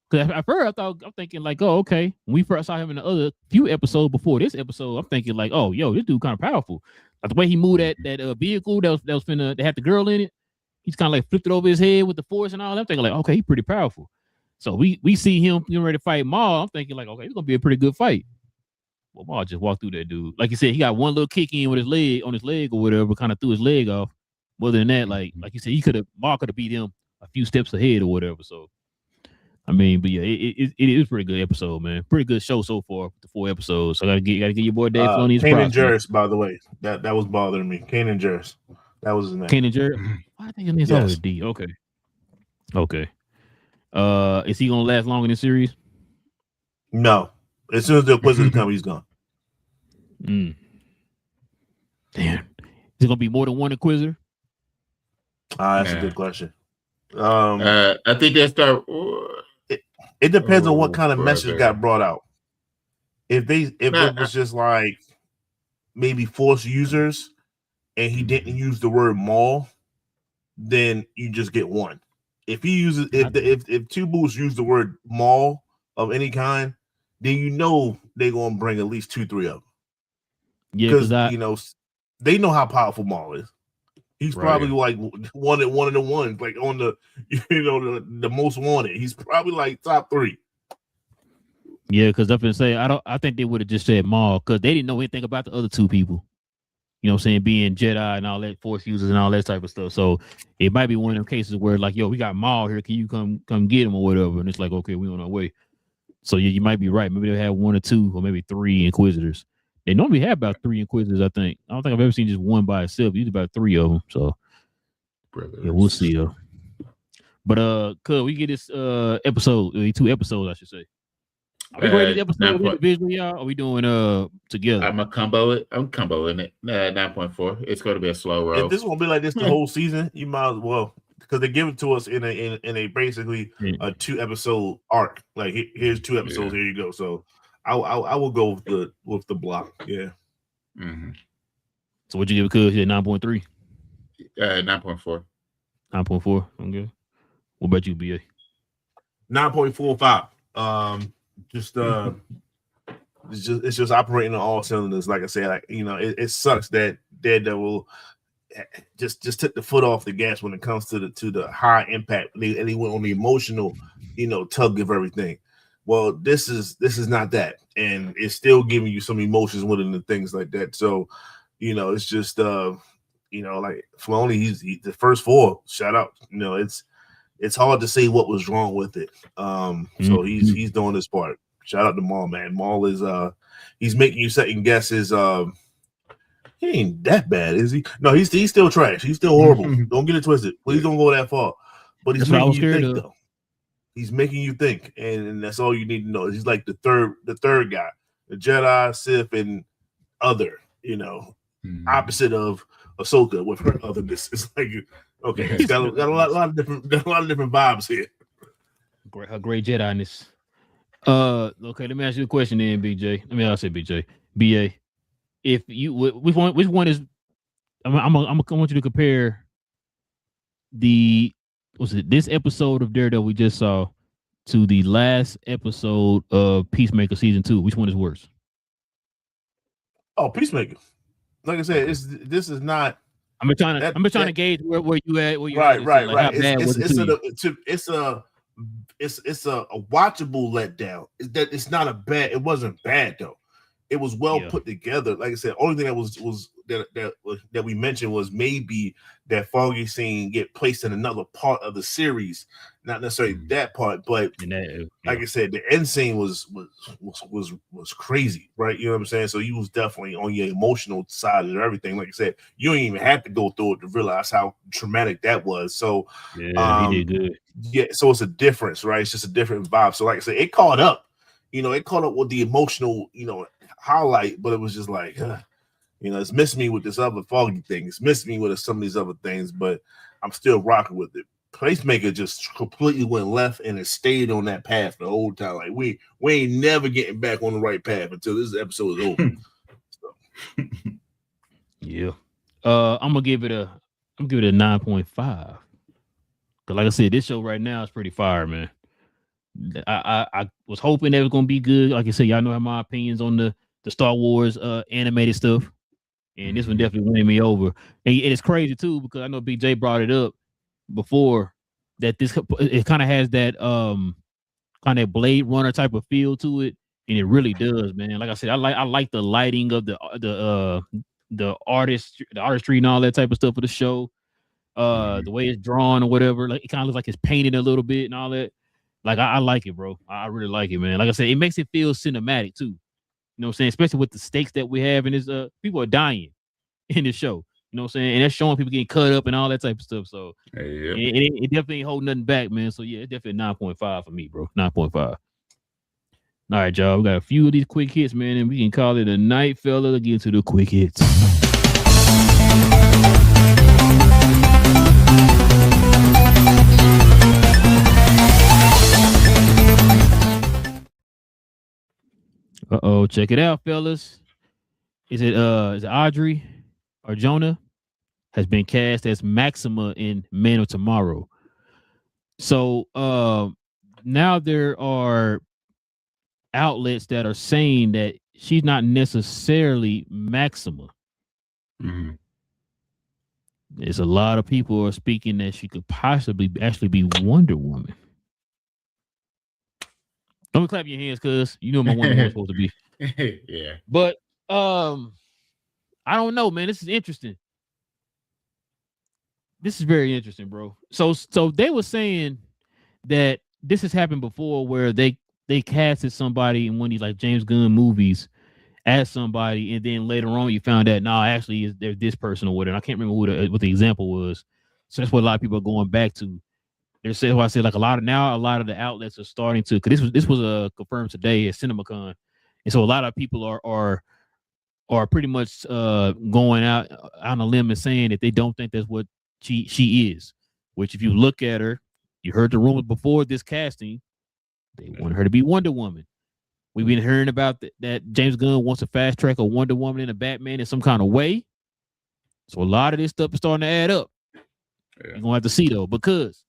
Because at first I'm thinking like, oh, okay. When we first saw him in the other few episodes before this episode, I'm thinking like, oh, yo, this dude kind of powerful. Like the way he moved that vehicle that was finna they had the girl in it. He's kind of like flipped it over his head with the force and all that. I'm thinking like, okay, he's pretty powerful. So we see him getting ready to fight Maul. I'm thinking like, okay, it's gonna be a pretty good fight. Well, Maul just walked through that dude. Like you said, he got one little kick in with his leg or whatever, kind of threw his leg off. Other than that, like you said, Maul could have beat him a few steps ahead or whatever. So, I mean, but yeah, it is a pretty good episode, man. Pretty good show so far. The 4 episodes. So I gotta get your boy Dave Filoni his props. Kanan Jarrus, by the way, that was bothering me. Kanan Jarrus, that was his name. Kanan Jarrus. I think his name's always D. Okay. Is he gonna last long in this series? No. As soon as the Inquisitor come, he's gone. Damn. Is it gonna be more than one Inquisitor? That's a good question. I think they start. It depends on what kind of message got brought out. If it was just like maybe Force users, and he didn't use the word Maul, then you just get one. If he uses if two boots use the word Maul of any kind, then you know they're gonna bring at least 2-3 of them. Yeah, because they know how powerful Maul is. He's probably like one of the ones, like on the the most wanted. He's probably like top 3. Yeah, because I've been saying I think they would have just said Maul because they didn't know anything about the other 2 people. You know what I'm saying? Being Jedi and all that, Force users and all that type of stuff. So it might be one of them cases where like, yo, we got Maul here. Can you come get him or whatever? And it's like, okay, we on our way. So yeah, you might be right. Maybe they'll have 1 or 2 or maybe 3 Inquisitors. They normally have about 3 Inquisitors, I think. I don't think I've ever seen just one by itself. Usually about 3 of them. So yeah, we'll see though. But could we get this episode, 2 episodes, I should say. Are we going to episode individually, y'all? Or are we doing together? I'm comboing it. 9.4. It's going to be a slow roll. If this won't be like this the whole season, you might as well, because they give it to us in a basically a 2 episode arc. Like here's 2 episodes. Here you go. So I will go with the block. Yeah. Mm-hmm. So what you give it? Cuz 9.3. 9.4. 9.4. Okay. What about you, BA? 9.45. It's just operating on all cylinders. Like I said, it sucks that Daredevil just took the foot off the gas when it comes to the high impact, and he went on the emotional, tug of everything. Well, this is not that, and it's still giving you some emotions with it and things like that. So, it's just like Filoni, he's the first 4. Shout out, it's hard to say what was wrong with it. So he's doing his part. Shout out to Maul, man. Maul is he's making you second guess his he ain't that bad, is he? No, he's still trash. He's still horrible. Don't get it twisted. Please don't go that far. But he's making you think though. He's making you think, and that's all you need to know. He's like the third guy, the Jedi, Sith, and other, opposite of Ahsoka with her otherness. It's like, okay, it's got a lot of different vibes here. A great Jedi-ness. Okay, let me ask you a question then, BJ. I'll say BJ. BA. If you which one is I want you to compare this episode of Daredevil we just saw to the last episode of Peacemaker season 2. Which one is worse? Oh, Peacemaker. Like I said, this is not. I'm trying to gauge where you at. Where you right. It's a watchable letdown. It's not a bad. It wasn't bad though. it was well put together. Like I said, only thing that we mentioned was maybe that Foggy scene get placed in another part of the series, not necessarily that part, but like I said, the end scene was crazy, right? You know what I'm saying? So you was definitely on your emotional side of everything. Like I said, you don't even have to go through it to realize how traumatic that was. So he did good. Yeah, so it's a difference, right? It's just a different vibe. So like I said, it caught up. It caught up with the emotional, highlight, but it was just like, it's missing me with this other Foggy thing. It's missing me with some of these other things, but I'm still rocking with it. Placemaker just completely went left and it stayed on that path the whole time. Like we ain't never getting back on the right path until this episode is over. Yeah. I'm gonna give it a 9.5. Cause like I said, this show right now is pretty fire, man. I was hoping that it was gonna be good. Like I said, y'all know how my opinions on the Star Wars animated stuff. And this one definitely winning me over. And it's crazy too, because I know Big J brought it up before that it kind of has that kind of Blade Runner type of feel to it, and it really does, man. Like I said, I like the lighting of the artistry and all that type of stuff for the show. The way it's drawn or whatever, like it kind of looks like it's painted a little bit and all that. Like I like it, bro. I really like it, man. Like I said, it makes it feel cinematic too. You know what I'm saying? Especially with the stakes that we have in this, people are dying in this show. You know what I'm saying? And that's showing people getting cut up and all that type of stuff. So it definitely ain't holding nothing back, man. So yeah, it's definitely 9.5 for me, bro. 9.5. All right, y'all. We got a few of these quick hits, man, and we can call it a night, fella. Let's get into the quick hits. Check it out, fellas. Is it Audrey or Jonah has been cast as Maxima in Man of Tomorrow. So now there are outlets that are saying that she's not necessarily Maxima. Mm-hmm. There's a lot of people who are speaking that she could possibly actually be Wonder Woman. Don't clap your hands, cuz you know my Wonder Woman's supposed to be. Yeah. But I don't know, man. This is interesting. This is very interesting, bro. So they were saying that this has happened before where they casted somebody in one of these like James Gunn movies as somebody, and then later on you found out, nah, actually they're this person or whatever. I can't remember what the example was. So that's what a lot of people are going back to. They're saying, I said, like a lot of the outlets are starting to, because this was confirmed today at CinemaCon, and so a lot of people are pretty much going out on a limb and saying that they don't think that's what she is. Which, if you look at her, you heard the rumors before this casting, they want her to be Wonder Woman. We've been hearing about that James Gunn wants to fast track a Wonder Woman and a Batman in some kind of way. So a lot of this stuff is starting to add up. Yeah. You're gonna have to see though, because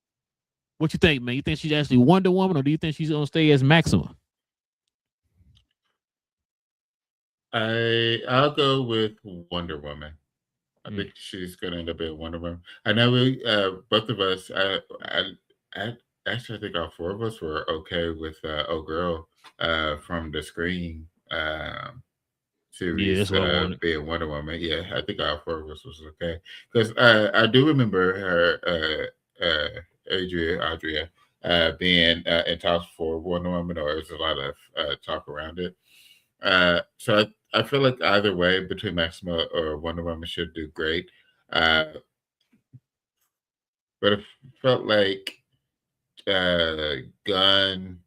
what you think, man? You think she's actually Wonder Woman, or do you think she's gonna stay as Maxima? I'll go with Wonder Woman. I think she's gonna end up being Wonder Woman. I know we both of us. I actually think all four of us were okay with Old Girl from the Scream series being Wonder Woman. Yeah, I think all four of us was okay, because I do remember her Adria being in talks for Wonder Woman, or there's a lot of talk around it. So I feel like either way, between Maxima or Wonder Woman, should do great. But it felt like Gunn.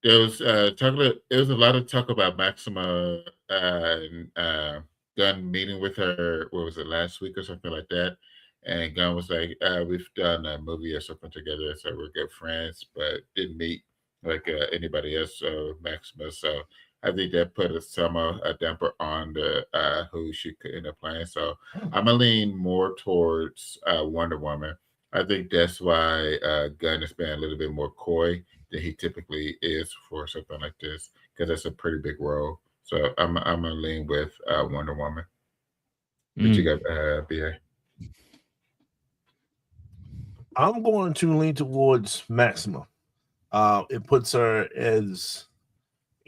There was there was a lot of talk about Maxima and Gunn meeting with her. What was it, last week or something like that? And Gunn was like, "We've done a movie or something together, so we're good friends, but didn't meet like anybody else." So Maxima. So I think that put a damper on the who she could end up playing. So I'm gonna lean more towards Wonder Woman. I think that's why Gunn has been a little bit more coy than he typically is for something like this, because that's a pretty big role. So I'm gonna lean with Wonder Woman. But you got BA. I'm going to lean towards Maxima. It puts her as,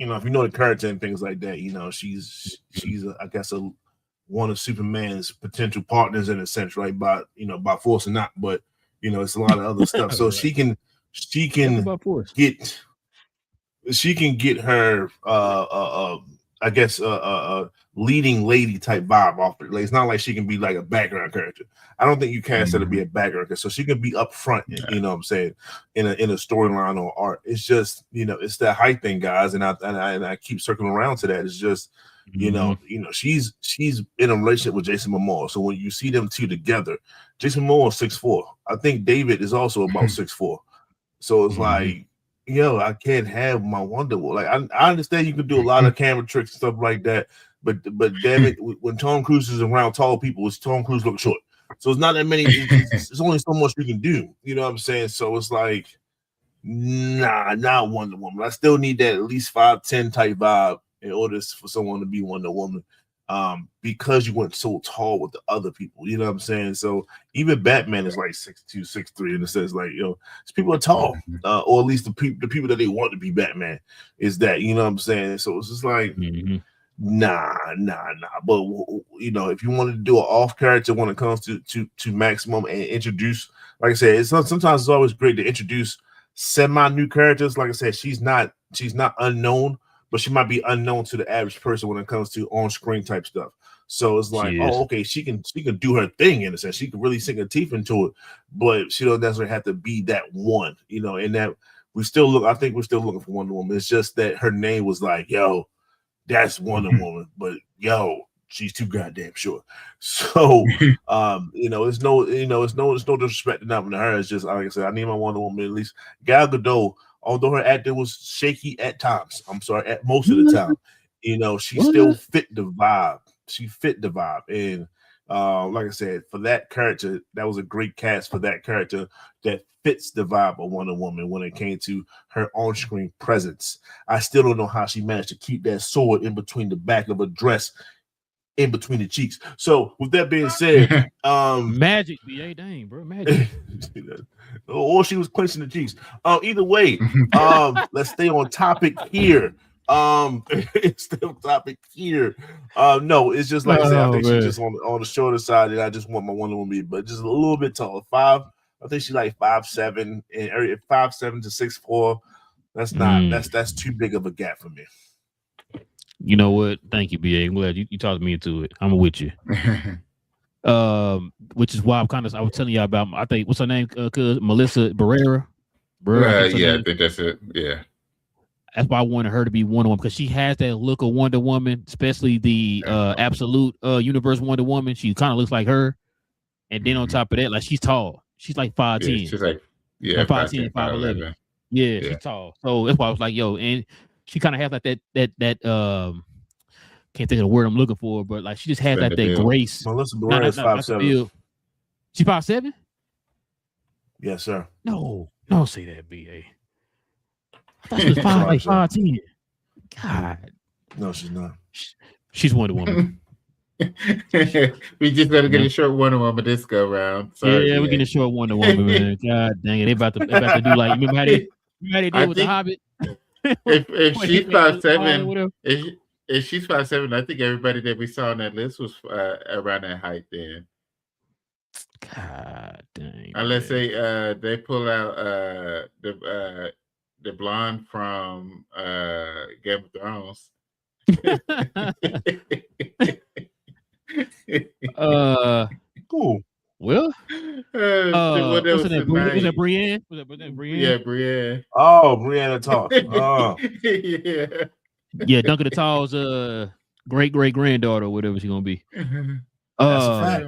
if you know the character and things like that, she's I guess one of Superman's potential partners in a sense, right? By force or not, but it's a lot of other stuff. So she can get her I guess leading lady type vibe off it. Like, it's not like she can be like a background character. I don't think you cast her to be a background character, so she can be up front. You know what I'm saying, in a storyline or art. It's just it's that height thing, guys, and I keep circling around to that. It's just she's in a relationship with Jason Momoa. So when you see them two together, Jason Momoa is 6'4". I think David is also about 6'4". So it's like, I can't have my Wonder Woman. Like I understand you can do a lot of camera tricks and stuff like that, but damn it, when Tom Cruise is around tall people, Tom Cruise looks short. So it's not that many. It's only so much you can do. You know what I'm saying? So it's like, nah, not Wonder Woman. I still need that at least 5'10" type vibe in order for someone to be Wonder Woman. Because you went so tall with the other people, you know what I'm saying? So even Batman is like 6'2", 6'3", in the sense like, these people are tall, or at least the people that they want to be Batman is that, you know what I'm saying? So it's just like, nah. But if you wanted to do an off character when it comes to Maximum and introduce, like I said, sometimes it's always great to introduce semi new characters. Like I said, she's not unknown, but she might be unknown to the average person when it comes to on-screen type stuff. So it's like, okay, she can do her thing in a sense. She can really sink her teeth into it, but she don't necessarily have to be that one, and that I think we're still looking for Wonder Woman. It's just that her name was like, that's Wonder Woman, but she's too goddamn short. So it's no disrespect to nothing to her. It's just, like I said, I need my Wonder Woman at least. Gal Gadot, although her acting was shaky at times, at most of the time, she still fit the vibe. She fit the vibe. And like I said, for that character, that was a great cast for that character that fits the vibe of Wonder Woman when it came to her on-screen presence. I still don't know how she managed to keep that sword in between the back of a dress, in between the cheeks. So with that being said, magic, BA, dang, bro, magic. Or she was clenching the cheeks. Either way, let's stay on topic here. No, it's just like I said, I think she's just on the shorter side, and I just want my Wonder Woman, but just a little bit taller. I think she's like 5'7", and 5'7" to 6'4". That's not that's too big of a gap for me. You know what? Thank you, BA. I'm glad you talked me into it. I'm with you. Which is why I was telling you about. I think what's her name? Melissa Barrera. Yeah, I think that's it. Yeah, that's why I wanted her to be Wonder Woman, because she has that look of Wonder Woman, especially the absolute universe Wonder Woman. She kind of looks like her, and then on top of that, like, she's tall. She's like 5'10". Yeah, she's like 5'10", 5'11". Yeah, she's tall. So that's why I was like, and she kind of has like that can't think of the word I'm looking for, but like she just has that grace. Melissa Barrera is 5'7". She 5'7"? Yes, sir. No, don't say that, BA. I thought she was 5'10". God. No, she's not. She's Wonder Woman. We just gotta get a short Wonder Woman this go round. Sorry, we're getting a short Wonder Woman, man. God dang it. They about to do like, remember how they did with the Hobbit? If she's 5'7", if she's 5'7", I think everybody that we saw on that list was around that height then. God dang. Unless they pull out the blonde from Game of Thrones. Cool. Well, what's her name? Was that Brienne? Yeah, Brienne. Oh, Brianna Talk. Oh, yeah. Duncan the Tall's great granddaughter, or whatever she's gonna be. That's a fact.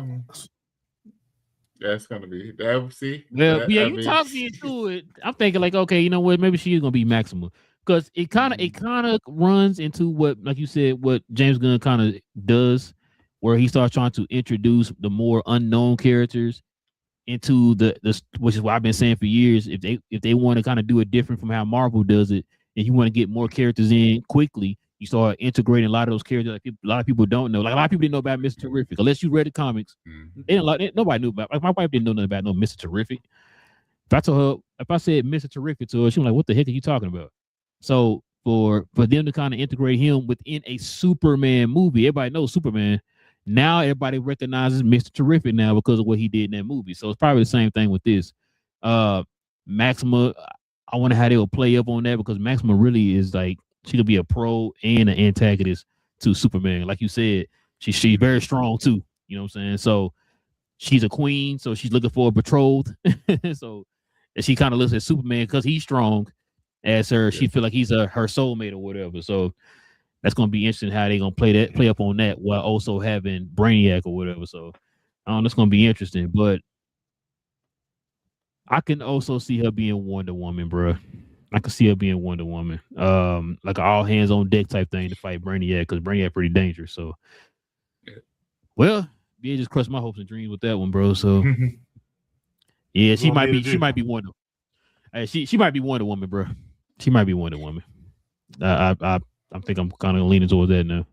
That's gonna be that. See, well, you talked me into it. I'm thinking like, okay, you know what? Maybe she is gonna be Maxima, because it kind of runs into what, like you said, what James Gunn kind of does, where he starts trying to introduce the more unknown characters into the which is what I've been saying for years. If they want to kind of do it different from how Marvel does it, and you want to get more characters in quickly, you start integrating a lot of those characters. Like, a lot of people don't know. Like, a lot of people didn't know about Mr. Terrific unless you read the comics. Nobody knew about. Like, my wife didn't know nothing about Mr. Terrific. If I said Mr. Terrific to her, she was like, "What the heck are you talking about?" So for them to kind of integrate him within a Superman movie. Everybody knows Superman. Now everybody recognizes Mr. Terrific now because of what he did in that movie. So it's probably the same thing with this. Maxima, I wonder how they will play up on that because Maxima really is like she could be a pro and an antagonist to Superman. Like you said, she's very strong too. You know what I'm saying? So she's a queen, so she's looking for a betrothed. So she kind of looks at Superman because he's strong as her. She feel like he's her soulmate or whatever. So that's gonna be interesting how they gonna play up on that while also having Brainiac or whatever. So that's gonna be interesting. But I can also see her being Wonder Woman, bro. I can see her being Wonder Woman. Like an all hands on deck type thing to fight Brainiac because Brainiac pretty dangerous. So well, BA just crushed my hopes and dreams with that one, bro. So yeah, she might be Wonder. She might be Wonder Woman, bro. She might be Wonder Woman. I think I'm kind of leaning towards that now.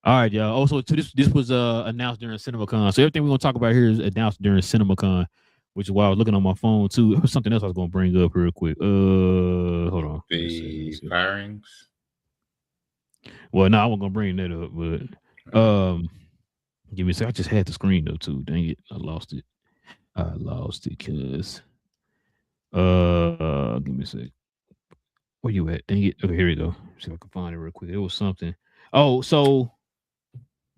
All right, y'all. Also, this was announced during CinemaCon. So everything we're gonna talk about here is announced during CinemaCon, which is why I was looking on my phone too. There was something else I was gonna bring up real quick. Hold on. The firings. Well, no, I wasn't gonna bring that up, but give me a sec. I just had the screen though too. Dang it, I lost it because give me a sec. Where you at? Dang it. Okay, here we go. See if I can find it real quick. It was something. Oh, so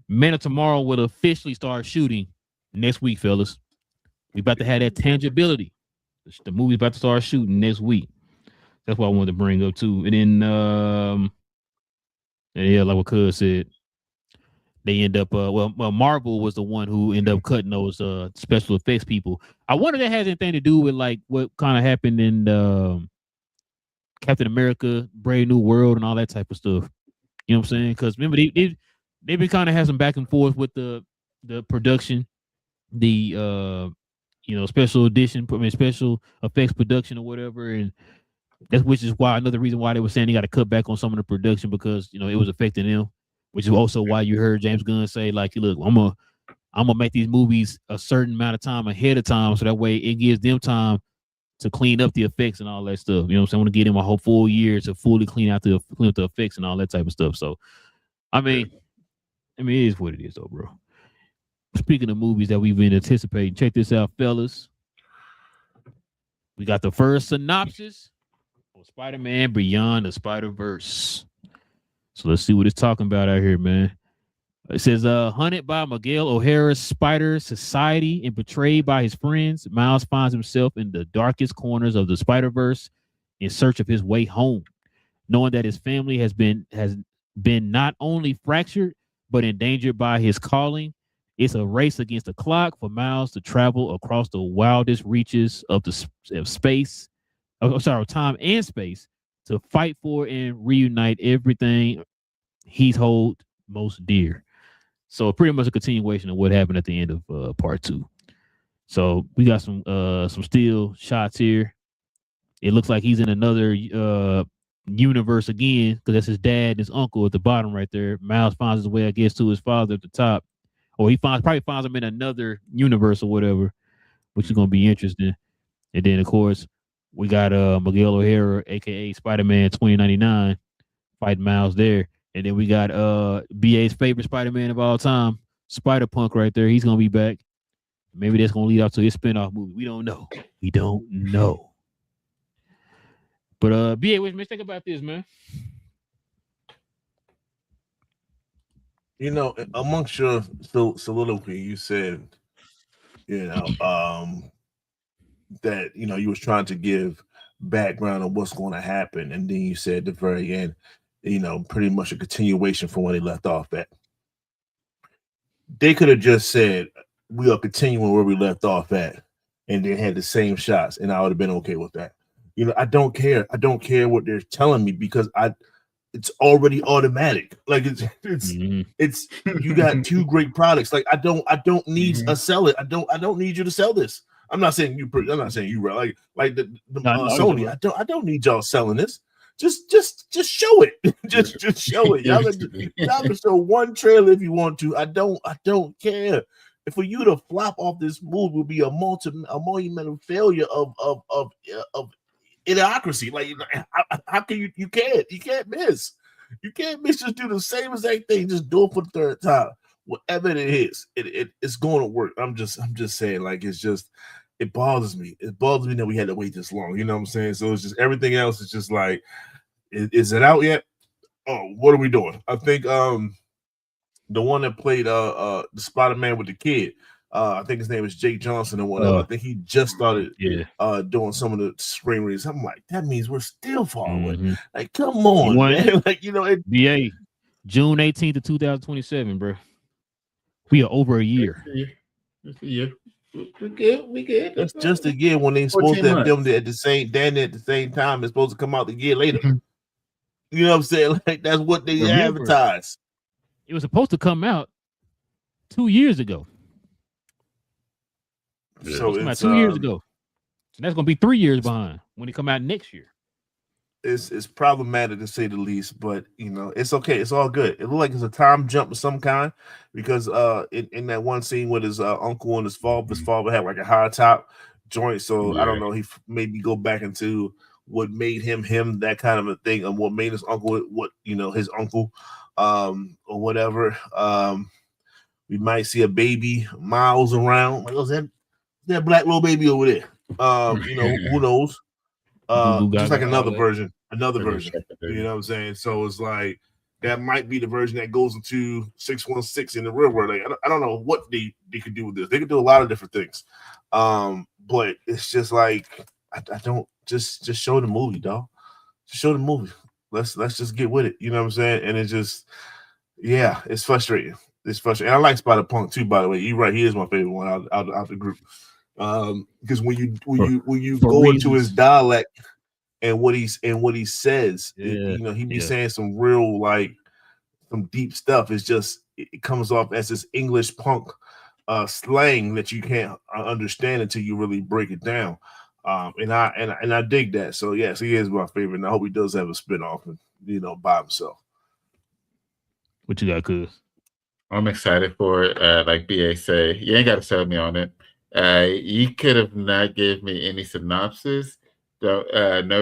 Man of Tomorrow will officially start shooting next week, fellas. We about to have that tangibility. The movie's about to start shooting next week. That's what I wanted to bring up too. And then yeah, like what Cuz said, they end up well Marvel was the one who ended up cutting those special effects people. I wonder if that has anything to do with like what kind of happened in Captain America, Brave New World, and all that type of stuff. You know what I'm saying? Because remember, they've been kind of had some back and forth with the production, the special edition, special effects production or whatever, and which is why another reason why they were saying they got to cut back on some of the production because it was affecting them. Which is also why you heard James Gunn say like, look, I'm gonna make these movies a certain amount of time ahead of time, so that way it gives them time to clean up the effects and all that stuff. You know what I'm saying? I want to give them a whole full year to fully clean up the effects and all that type of stuff. So, I mean, it is what it is, though, bro. Speaking of movies that we've been anticipating, check this out, fellas. We got the first synopsis on Spider-Man Beyond the Spider-Verse. So let's see what it's talking about out here, man. It says, hunted by Miguel O'Hara's Spider Society and betrayed by his friends, Miles finds himself in the darkest corners of the Spider-Verse in search of his way home, knowing that his family has been not only fractured, but endangered by his calling. It's a race against the clock for Miles to travel across the wildest reaches of time and space to fight for and reunite everything he's hold most dear. So pretty much a continuation of what happened at the end of part 2. So we got some still shots here. It looks like he's in another universe again because that's his dad and his uncle at the bottom right there. Miles finds his way, I guess, to his father at the top, or he probably finds him in another universe or whatever, which is gonna be interesting. And then of course we got Miguel O'Hara, aka Spider-Man 2099, fighting Miles there. And then we got BA's favorite Spider-Man of all time, Spider-Punk right there. He's gonna be back. Maybe that's gonna lead off to his spinoff movie. We don't know. But BA, what you think about this, man? Amongst your soliloquy, you said, that you was trying to give background on what's going to happen, and then you said at the very end, pretty much a continuation from where they left off at. They could have just said we are continuing where we left off at, and they had the same shots, and I would have been okay with that. I don't care. I don't care what they're telling me because it's already automatic. Like it's you got 2 great products. Like I don't need a sell it. I don't need you to sell this. I'm not saying you, right? Like the Sony. I don't need y'all selling this. Just show it. just show it. Y'all can show one trailer if you want to. I don't care. If for you to flop off this movie would be a monumental failure of idiocracy. Like, how can you can't miss. You can't miss. Just do the same exact thing. Just do it for the third time. Whatever it is, it's going to work. I'm just saying, like, it bothers me. It bothers me that we had to wait this long. You know what I'm saying? So it's just everything else is just like, is it out yet? Oh, what are we doing? I think the one that played the Spider-Man with the kid, I think his name is Jake Johnson or whatever. I think he just started doing some of the screen reads. I'm like, that means we're still far away. Like, come on, man. Like, BA, June 18th of 2027, bro. We are over a year. Yeah. We good. That's just a year when they supposed to have filmed it at the same time. It's supposed to come out the year later. You know what I'm saying? Like, that's what they advertise. It was supposed to come out 2 years ago. So it's 2 years ago. So that's gonna be 3 years behind when it come out next year. It's problematic to say the least, but it's okay. It's all good. It looked like it's a time jump of some kind because in that one scene with his uncle and his father had like a high top joint. So I don't know. He maybe go back into what made him that kind of a thing, and what made his uncle his uncle or whatever. We might see a baby Miles around. Like, that black little baby over there. Who knows? Just like another version. You know what I'm saying? So it's like that might be the version that goes into 616 in the real world. Like, I don't know what they could do with this. They could do a lot of different things. But it's just like I don't just show the movie, dog. Just show the movie. Let's just get with it. You know what I'm saying? And it's just it's frustrating. It's frustrating. And I like Spider-Punk too, by the way. You're right. He is my favorite one out the group. Because when you go into his dialect and what he says, he be saying some real, like, some deep stuff. It's just it comes off as this English punk slang that you can't understand until you really break it down. And I dig that. So yes, he is my favorite. And I hope he does have a spinoff and by himself. What you got, Cuz? I'm excited for it. Like BA say, you ain't got to sell me on it. You could have not gave me any synopsis, no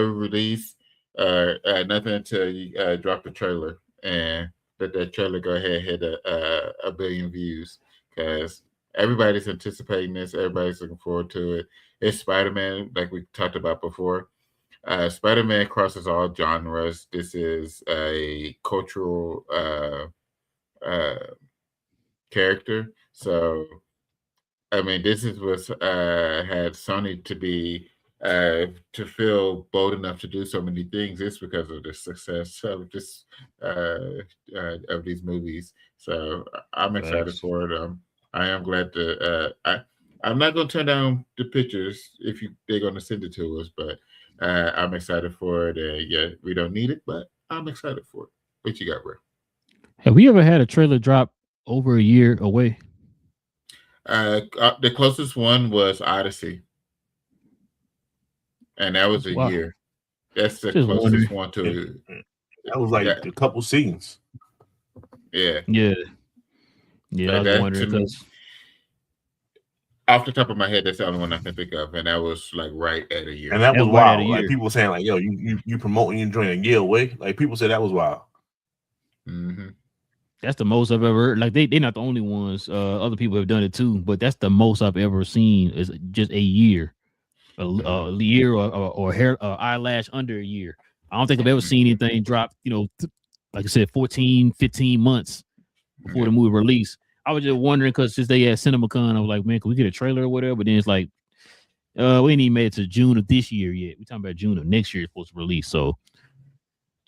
release, nothing until you drop the trailer and let that trailer go ahead and hit a billion views, because everybody's anticipating this. Everybody's looking forward to it. It's Spider-Man, like we talked about before. Spider-Man crosses all genres. This is a cultural character. So, I mean, this is what had Sony to be to feel bold enough to do so many things. It's because of the success of this of these movies. So I'm excited for it. I am glad to. I'm not going to turn down the pictures if they're going to send it to us, but I'm excited for it. We don't need it, but I'm excited for it. What you got, bro? Have we ever had a trailer drop over a year away? The closest one was Odyssey, and that was a year. That's the closest one to. That was like a couple scenes. Yeah. I was wondering because off the top of my head, that's the only one I can think of, and that was like right at a year. And that was wild. Like, people saying, like, "Yo, you promoting you joining a year away?" Like, people said that was wild. Mm-hmm. That's the most I've ever heard. Like, they're not the only ones. Other people have done it too, but that's the most I've ever seen is just a year, a year or hair eyelash under a year. I don't think I've ever seen anything drop, like I said, 14, 15 months before the movie release. I was just wondering because since they had CinemaCon, I was like, man, can we get a trailer or whatever? But then it's like, we ain't even made it to June of this year yet. We're talking about June of next year it's supposed to release. So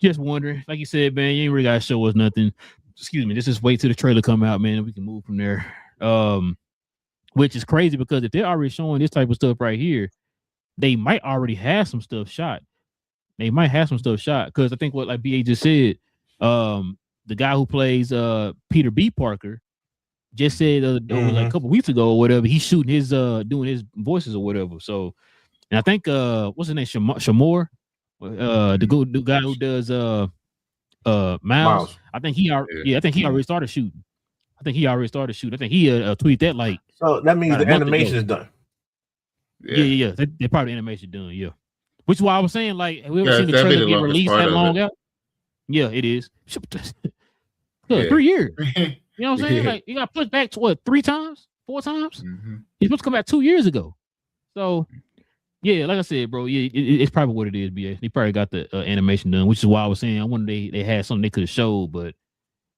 just wondering, like you said, man, you ain't really got to show us nothing. Excuse me, just wait till the trailer come out, man, and we can move from there. Which is crazy because if they're already showing this type of stuff right here, they might already have some stuff shot. Because I think what like BA just said, the guy who plays Peter B. Parker just said like a couple weeks ago or whatever, he's shooting his doing his voices or whatever. So, and I think what's his name, Shamor, the guy who does Miles. I think he already started shooting. I think he tweeted that like. So that means the animation is done. Yeah. They probably animation done. Yeah, Which is why I was saying, like, have we ever seen the that'd be trailer the get longest released part that of long it. out? Yeah, it is. Yeah. 3 years. You know what I'm saying? Yeah. Like, you got pushed back to what, 3 times, 4 times? Mm-hmm. He's supposed to come back 2 years ago. So, yeah, like I said, bro, yeah, it's probably what it is, BA. They probably got the animation done, which is why I was saying I wonder they had something they could have showed, but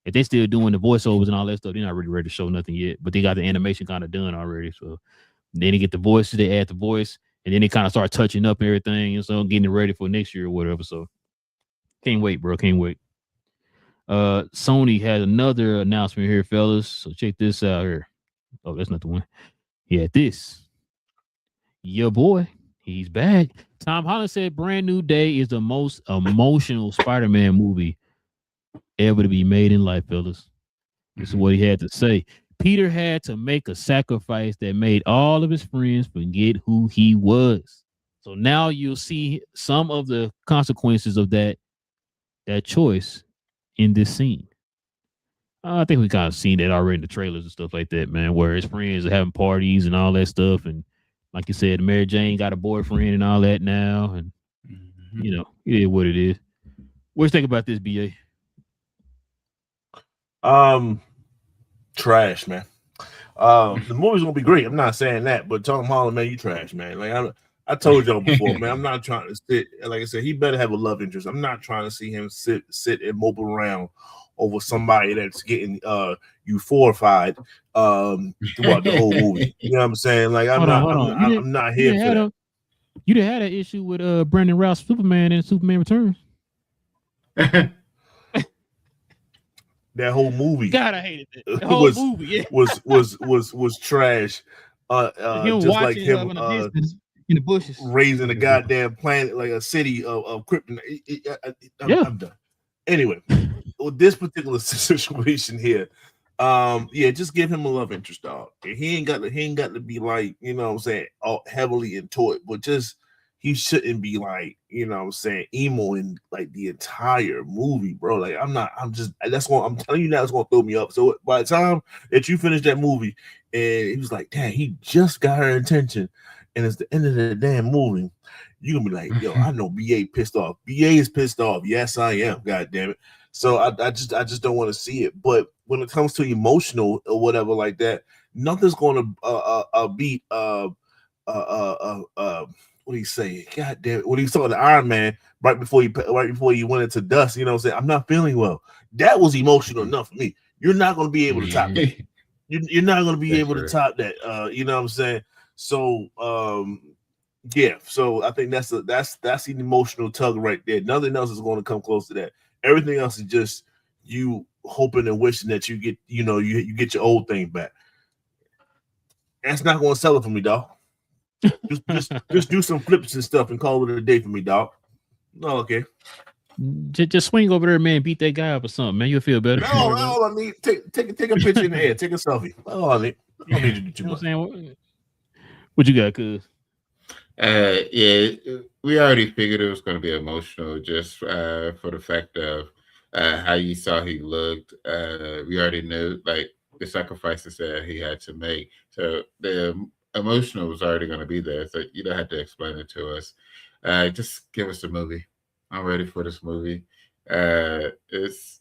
if they still doing the voiceovers and all that stuff, they're not really ready to show nothing yet. But they got the animation kind of done already. So then they get the voices, they add the voice, and then they kind of start touching up everything and so getting it ready for next year or whatever. So can't wait, bro. Can't wait. Sony had another announcement here, fellas. So check this out here. Oh, that's not the one. Yeah, this. Your boy, he's back. Tom Holland said Brand New Day is the most emotional Spider-Man movie ever to be made in life, fellas. This is what he had to say. Peter had to make a sacrifice that made all of his friends forget who he was. So now you'll see some of the consequences of that choice in this scene. I think we kind of seen that already in the trailers and stuff like that, man, where his friends are having parties and all that stuff. And like you said, Mary Jane got a boyfriend and all that now. And, you know, it is what it is. What do you think about this, BA? Trash, man. The movie's gonna be great. I'm not saying that, but Tom Holland, man, you trash, man. Like I told y'all before, man. I'm not trying to sit. Like I said, he better have a love interest. I'm not trying to see him sit and mope around over somebody that's getting euphorified throughout the whole movie. You know what I'm saying? Like I'm not here for that. You didn't have that issue with Brandon Routh's Superman and Superman Returns. That whole movie, God, I hated that. The whole movie, yeah. was trash. Just like him in the bushes, raising a goddamn planet like a city of kryptonite. I'm done. Anyway, with this particular situation here, just give him a love interest, dog. He ain't got to be like, you know what I'm saying, all heavily into it, but just he shouldn't be like, you know what I'm saying, emo in like the entire movie, bro. Like I'm telling you now, it's gonna throw me up. So by the time that you finish that movie and he was like, damn, he just got her attention, and it's the end of the damn movie, you're gonna be like, yo, I know BA pissed off. BA is pissed off. Yes, I am. God damn it. So I just don't want to see it. But when it comes to emotional or whatever like that, nothing's gonna beat what do you say? God damn it. When he saw the Iron Man right before he went into dust, you know what I'm saying? I'm not feeling well. That was emotional enough for me. You're not going to be able to top that. You're not going to be able to top that. You know what I'm saying? So, so I think that's the emotional tug right there. Nothing else is going to come close to that. Everything else is just you hoping and wishing that you get, you get your old thing back. That's not going to sell it for me, dog. Just do some flips and stuff and call it a day for me, dog. Oh, okay. Just swing over there, man. Beat that guy up or something, man. You'll feel better. No, all I need, take a picture in the air. Take a selfie. Oh, I need to do too much. What you got, cuz? We already figured it was going to be emotional just for the fact of how you saw he looked. We already knew like the sacrifices that he had to make. So the emotional was already going to be there, so you don't have to explain it to us. Just give us a movie. I'm ready for this movie. It's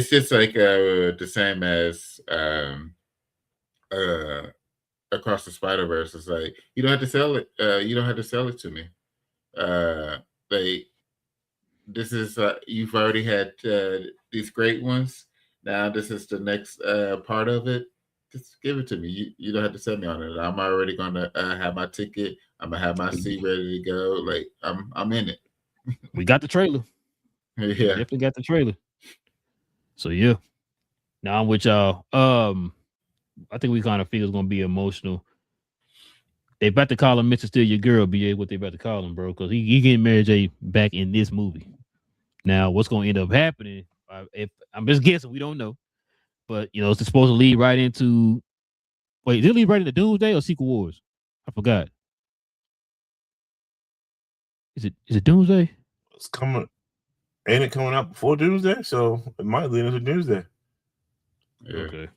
just like the same as Across the Spider-Verse. It's like you don't have to sell it. You don't have to sell it to me. This is you've already had these great ones. Now this is the next part of it. Just give it to me. You don't have to send me on it. I'm already gonna have my ticket. I'm gonna have my seat ready to go. Like I'm in it. We got the trailer. Yeah, definitely got the trailer. So yeah. Now I'm with y'all. I think we kind of feel it's gonna be emotional. They about to call him Mr. Still Your Girl, BA. What they about to call him, bro? Because he getting Mary J back in this movie. Now, what's gonna end up happening? If I'm just guessing, we don't know. But, it's supposed to lead right into... Wait, did it lead right into Doomsday or Secret Wars? I forgot. Is it Doomsday? It's coming. Ain't it coming out before Doomsday? So it might lead into Doomsday. Yeah. Okay.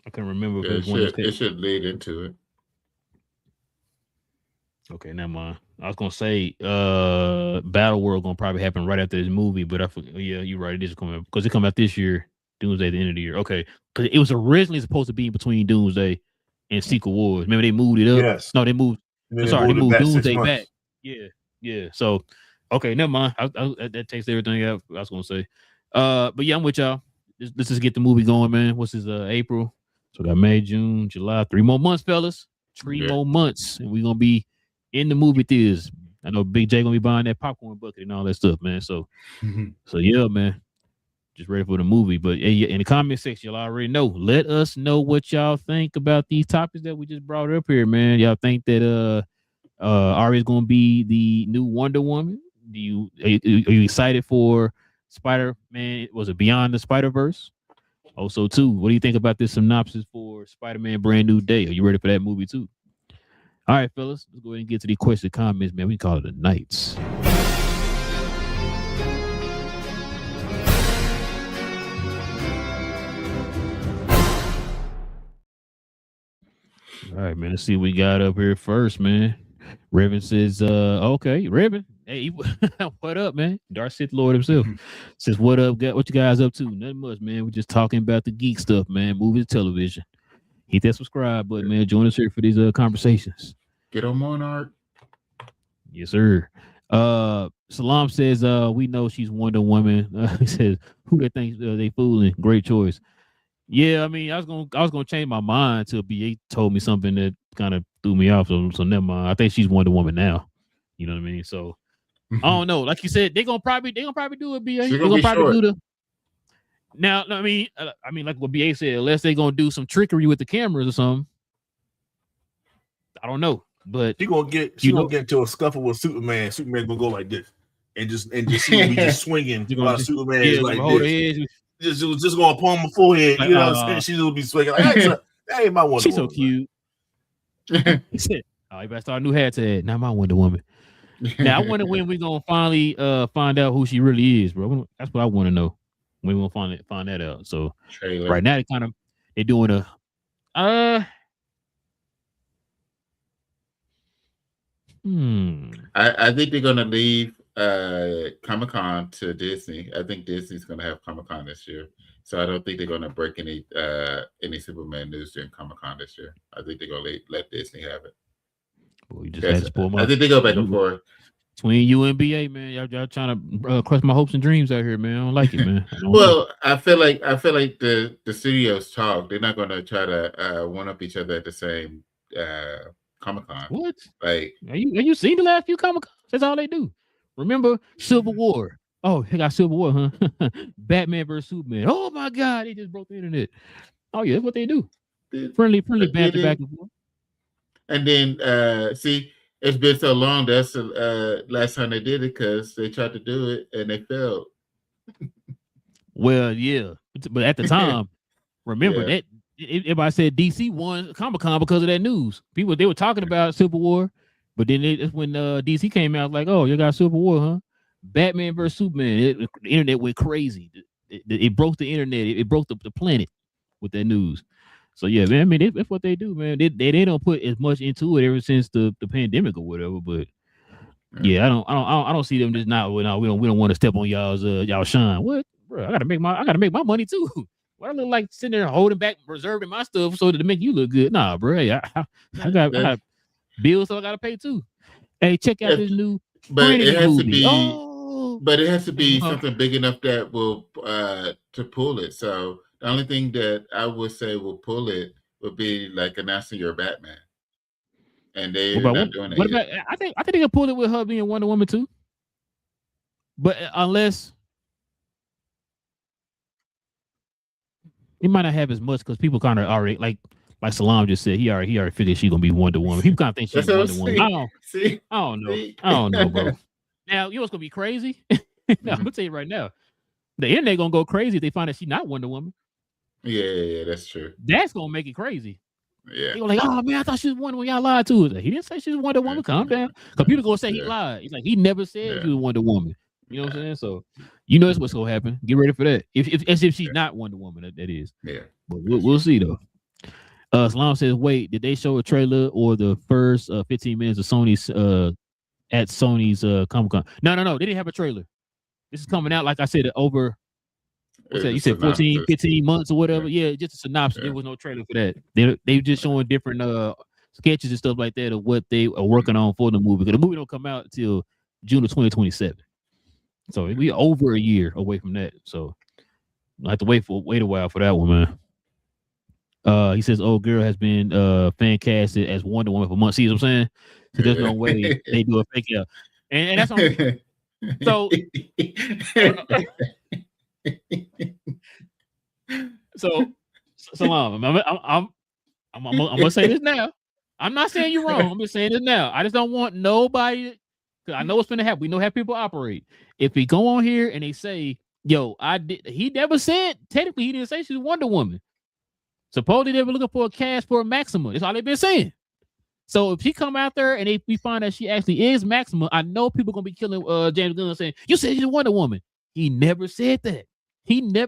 I can't remember if it should lead into it. Okay, never mind. I was gonna say, Battle World gonna probably happen right after this movie, but yeah, you're right. It is coming because it come out this year. Doomsday at the end of the year. Okay, because it was originally supposed to be in between Doomsday and Secret Wars. Remember they moved it up. Yes. No, they moved. And then Sorry, they moved back 6 Doomsday months. back. Yeah. So, okay, never mind. That takes everything out. I was gonna say. But yeah, I'm with y'all. Let's just get the movie going, man. What's this? April. So we got May, June, July. 3 more months, fellas. 3 more months, and we're gonna be in the movie theaters. I know Big J gonna be buying that popcorn bucket and all that stuff, man. So yeah, man. Just ready for the movie. But in the comment section, y'all already know. Let us know what y'all think about these topics that we just brought up here, man. Y'all think that Ari is gonna be the new Wonder Woman? Are you excited for Spider-Man? Was it Beyond the Spider-Verse? Also, too, what do you think about this synopsis for Spider-Man Brand New Day? Are you ready for that movie too? All right, fellas, let's go ahead and get to the questions, comments, man. We call it the nights. All right, man. Let's see what we got up here first, man. Revan says, okay, Revan. Hey, what up, man? Dark Sith Lord himself says, what up? What you guys up to? Nothing much, man. We're just talking about the geek stuff, man. Movies, television. Hit that subscribe button, man. Join us here for these conversations. Get on Monarch. Yes, sir. Salam says, we know she's Wonder Woman. He says, who they think they fooling? Great choice. Yeah, I mean, I was gonna change my mind till BA told me something that kind of threw me off. So never mind. I think she's Wonder Woman now. You know what I mean? So I don't know. Like you said, they're gonna probably do it, BA. They're gonna probably do the. Now, I mean, like what BA said, unless they're gonna do some trickery with the cameras or something. I don't know, but she gonna get into a scuffle with Superman. Superman's gonna go like this, and just she gonna be just swinging while Superman is like this. Just gonna palm my forehead, you know what I'm saying? She's gonna be swinging like that ain't my Wonder Woman. She's so cute. He said, "Oh, you better start a new hat to not my Wonder Woman." Now I wonder when we're gonna finally find out who she really is, bro. That's what I want to know. When we gonna find that out. So right now they're doing a I think they're gonna leave Comic-Con to Disney. I think Disney's gonna have Comic-Con this year. So I don't think they're gonna break any Superman news during Comic-Con this year. I think they're gonna let Disney have it. Well, you just had to spoil my. I think they go back and forth. Between you and BA, man, y'all trying to crush my hopes and dreams out here, man. I don't like it, man. Well, I feel like the studios talk. They're not gonna try to one up each other at the same Comic-Con. What? Like, have you seen the last few Comic-Cons? That's all they do. Remember Civil War? Oh, they got Civil War, huh? Batman versus Superman. Oh my God, they just broke the internet. Oh yeah, that's what they do. Friendly banter back and forth. And then see, it's been so long. That's the last time they did it because they tried to do it and they failed. Well, yeah, but at the time, remember that everybody said DC won Comic-Con because of that news. They were talking about Civil War, but then it's when DC came out like, oh, you got Civil War, huh? Batman versus Superman. The internet went crazy. It broke the internet. It broke the planet with that news. So yeah, man. I mean, that's what they do, man. They don't put as much into it ever since the pandemic or whatever. But yeah, I don't see them just not. We don't want to step on y'all shine. What, bro? I gotta make my money too. Why I look like sitting there holding back, reserving my stuff so to make you look good? Nah, bro. Hey, I got bills, so I gotta pay too. Hey, check out this new. But it has movie. To be. But it has to be something big enough that will to pull it. So the only thing that I would say will pull it would be like announcing you're Batman, and they're not doing it yet. I think they can pull it with her being Wonder Woman too. But unless it might not have as much because people kind of already like Salam just said he already figured she's gonna be Wonder Woman. People kind of think she's Wonder Woman. I don't know, bro. Now, you know what's gonna be crazy? I'm gonna tell you right now. The internet gonna go crazy if they find that she's not Wonder Woman. Yeah, that's true. That's gonna make it crazy. Yeah. They're like, oh man, I thought she was Wonder Woman. Y'all lied to her. He didn't say she was Wonder Woman. Calm down. Because people gonna say he lied. He's like, he never said she was Wonder Woman. You know what I'm saying? So you know that's what's gonna happen. Get ready for that. If she's not Wonder Woman, that is. Yeah. But we'll see though. Salam says, wait, did they show a trailer or the first 15 minutes of Sony's at Sony's Comic-Con? No. They didn't have a trailer. This is coming out, like I said, over what's that? You said 14, 15 months or whatever. Yeah, just a synopsis. Yeah. There was no trailer for that. They just showing different sketches and stuff like that of what they are working on for the movie. Because the movie don't come out until June of 2027. So we over a year away from that. So I have to wait a while for that one, man. He says, "Old girl has been fan casted as Wonder Woman for months." See what I'm saying? So there's no way they do a fake out, and that's on. So, Salam, I'm gonna say this now. I'm not saying you're wrong. I'm just saying this now. I just don't want nobody. Cause I know what's gonna happen. We know how people operate. If we go on here and they say, "Yo, he never said." Technically, he didn't say she's Wonder Woman. Supposedly they were looking for a cast for Maxima. That's all they've been saying. So if she come out there and we find that she actually is Maxima, I know people gonna be killing James Gunn saying, "You said she's a Wonder Woman." He never said that.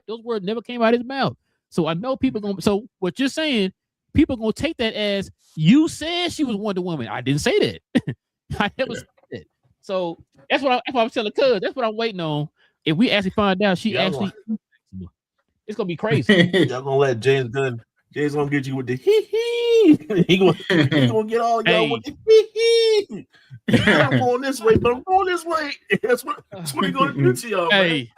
Those words never came out of his mouth. So I know people gonna. So what you're saying, people gonna take that as you said she was Wonder Woman. I didn't say that. I never said that. So that's what I was telling Cuz. That's what I'm waiting on. If we actually find out she actually, it's gonna be crazy. Y'all gonna let James Gunn. James gonna get you with the hee. He gonna get all y'all with the hee. I'm going this way, but I'm going this way. That's what he gonna do to y'all. Hey,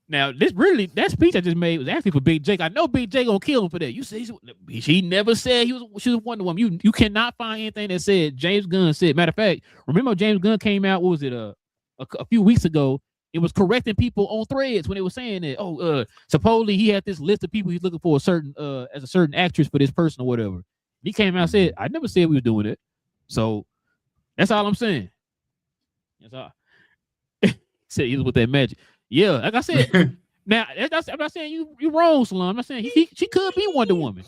man. Now that speech I just made was actually for Big Jake. I know Big Jake gonna kill him for that. You say he never said she was Wonder Woman. You cannot find anything that said James Gunn said. Matter of fact, remember James Gunn came out. What was it? A few weeks ago. It was correcting people on threads when they were saying that, supposedly he had this list of people he's looking for a certain actress for this person or whatever. He came out and said, I never said we were doing it. So that's all I'm saying. That's all. Said he was with that magic. Yeah, like I said, now I'm not saying you wrong, Salam. I'm not saying she could be Wonder Woman.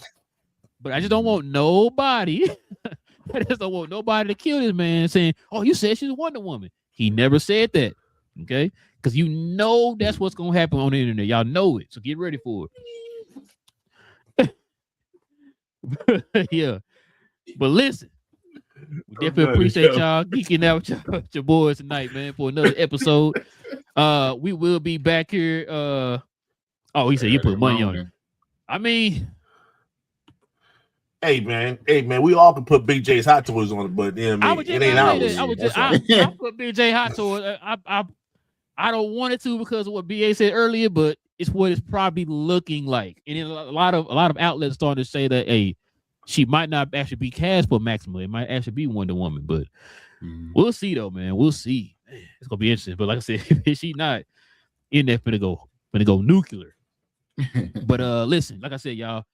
But I just don't want nobody. I just don't want nobody to kill this man saying, "Oh, you said she's a Wonder Woman." He never said that. Okay? Because you know that's what's gonna happen on the internet. Y'all know it, so get ready for it. Yeah, but listen, we definitely appreciate y'all geeking out with your boys tonight, man, for another episode. We will be back here. He said you put money on it. I mean, hey man, we all can put Big J's Hot Toys on it, but it ain't ours. I put Big J Hot Toys. I don't want it to because of what BA said earlier, but it's what it's probably looking like. And then a lot of outlets starting to say that, hey, she might not actually be cast for Maxima. It might actually be Wonder Woman, but we'll see though, man. We'll see. It's gonna be interesting. But like I said, if she not in there, gonna go nuclear. But listen, like I said, y'all,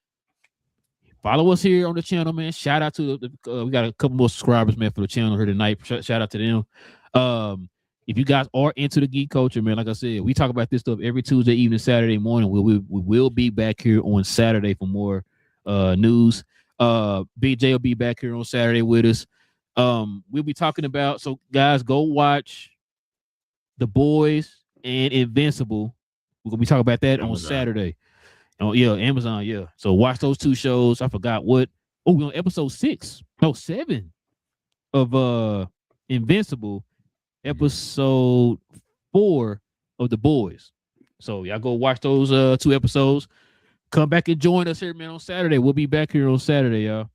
follow us here on the channel, man. Shout out to we got a couple more subscribers, man, for the channel here tonight. Shout out to them. If you guys are into the geek culture, man, like I said, we talk about this stuff every Tuesday evening, Saturday morning. We will be back here on Saturday for more news. BJ will be back here on Saturday with us. We'll be talking about, so guys, go watch The Boys and Invincible. We're gonna be talking about that on Saturday. Oh yeah, Amazon, yeah. So watch those two shows. I forgot what. Oh, we're on episode 7 of Invincible. Episode 4 of The Boys. So y'all go watch those 2 episodes. Come back and join us here, man, on Saturday. We'll be back here on Saturday, y'all.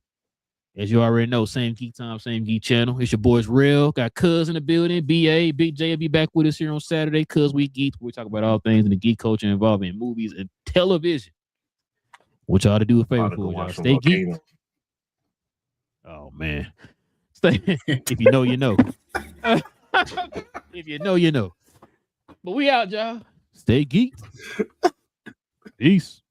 As you already know, same geek time, same geek channel. It's your boys Real. Got Cuz in the building. BA, Big J will be back with us here on Saturday. Cuz we geek. We talk about all things in the geek culture involving movies and television. Want y'all to do a favor for y'all. Stay geek. Oh man. Stay. If you know, you know. If you know, you know. But we out, y'all. Stay geeked. Peace.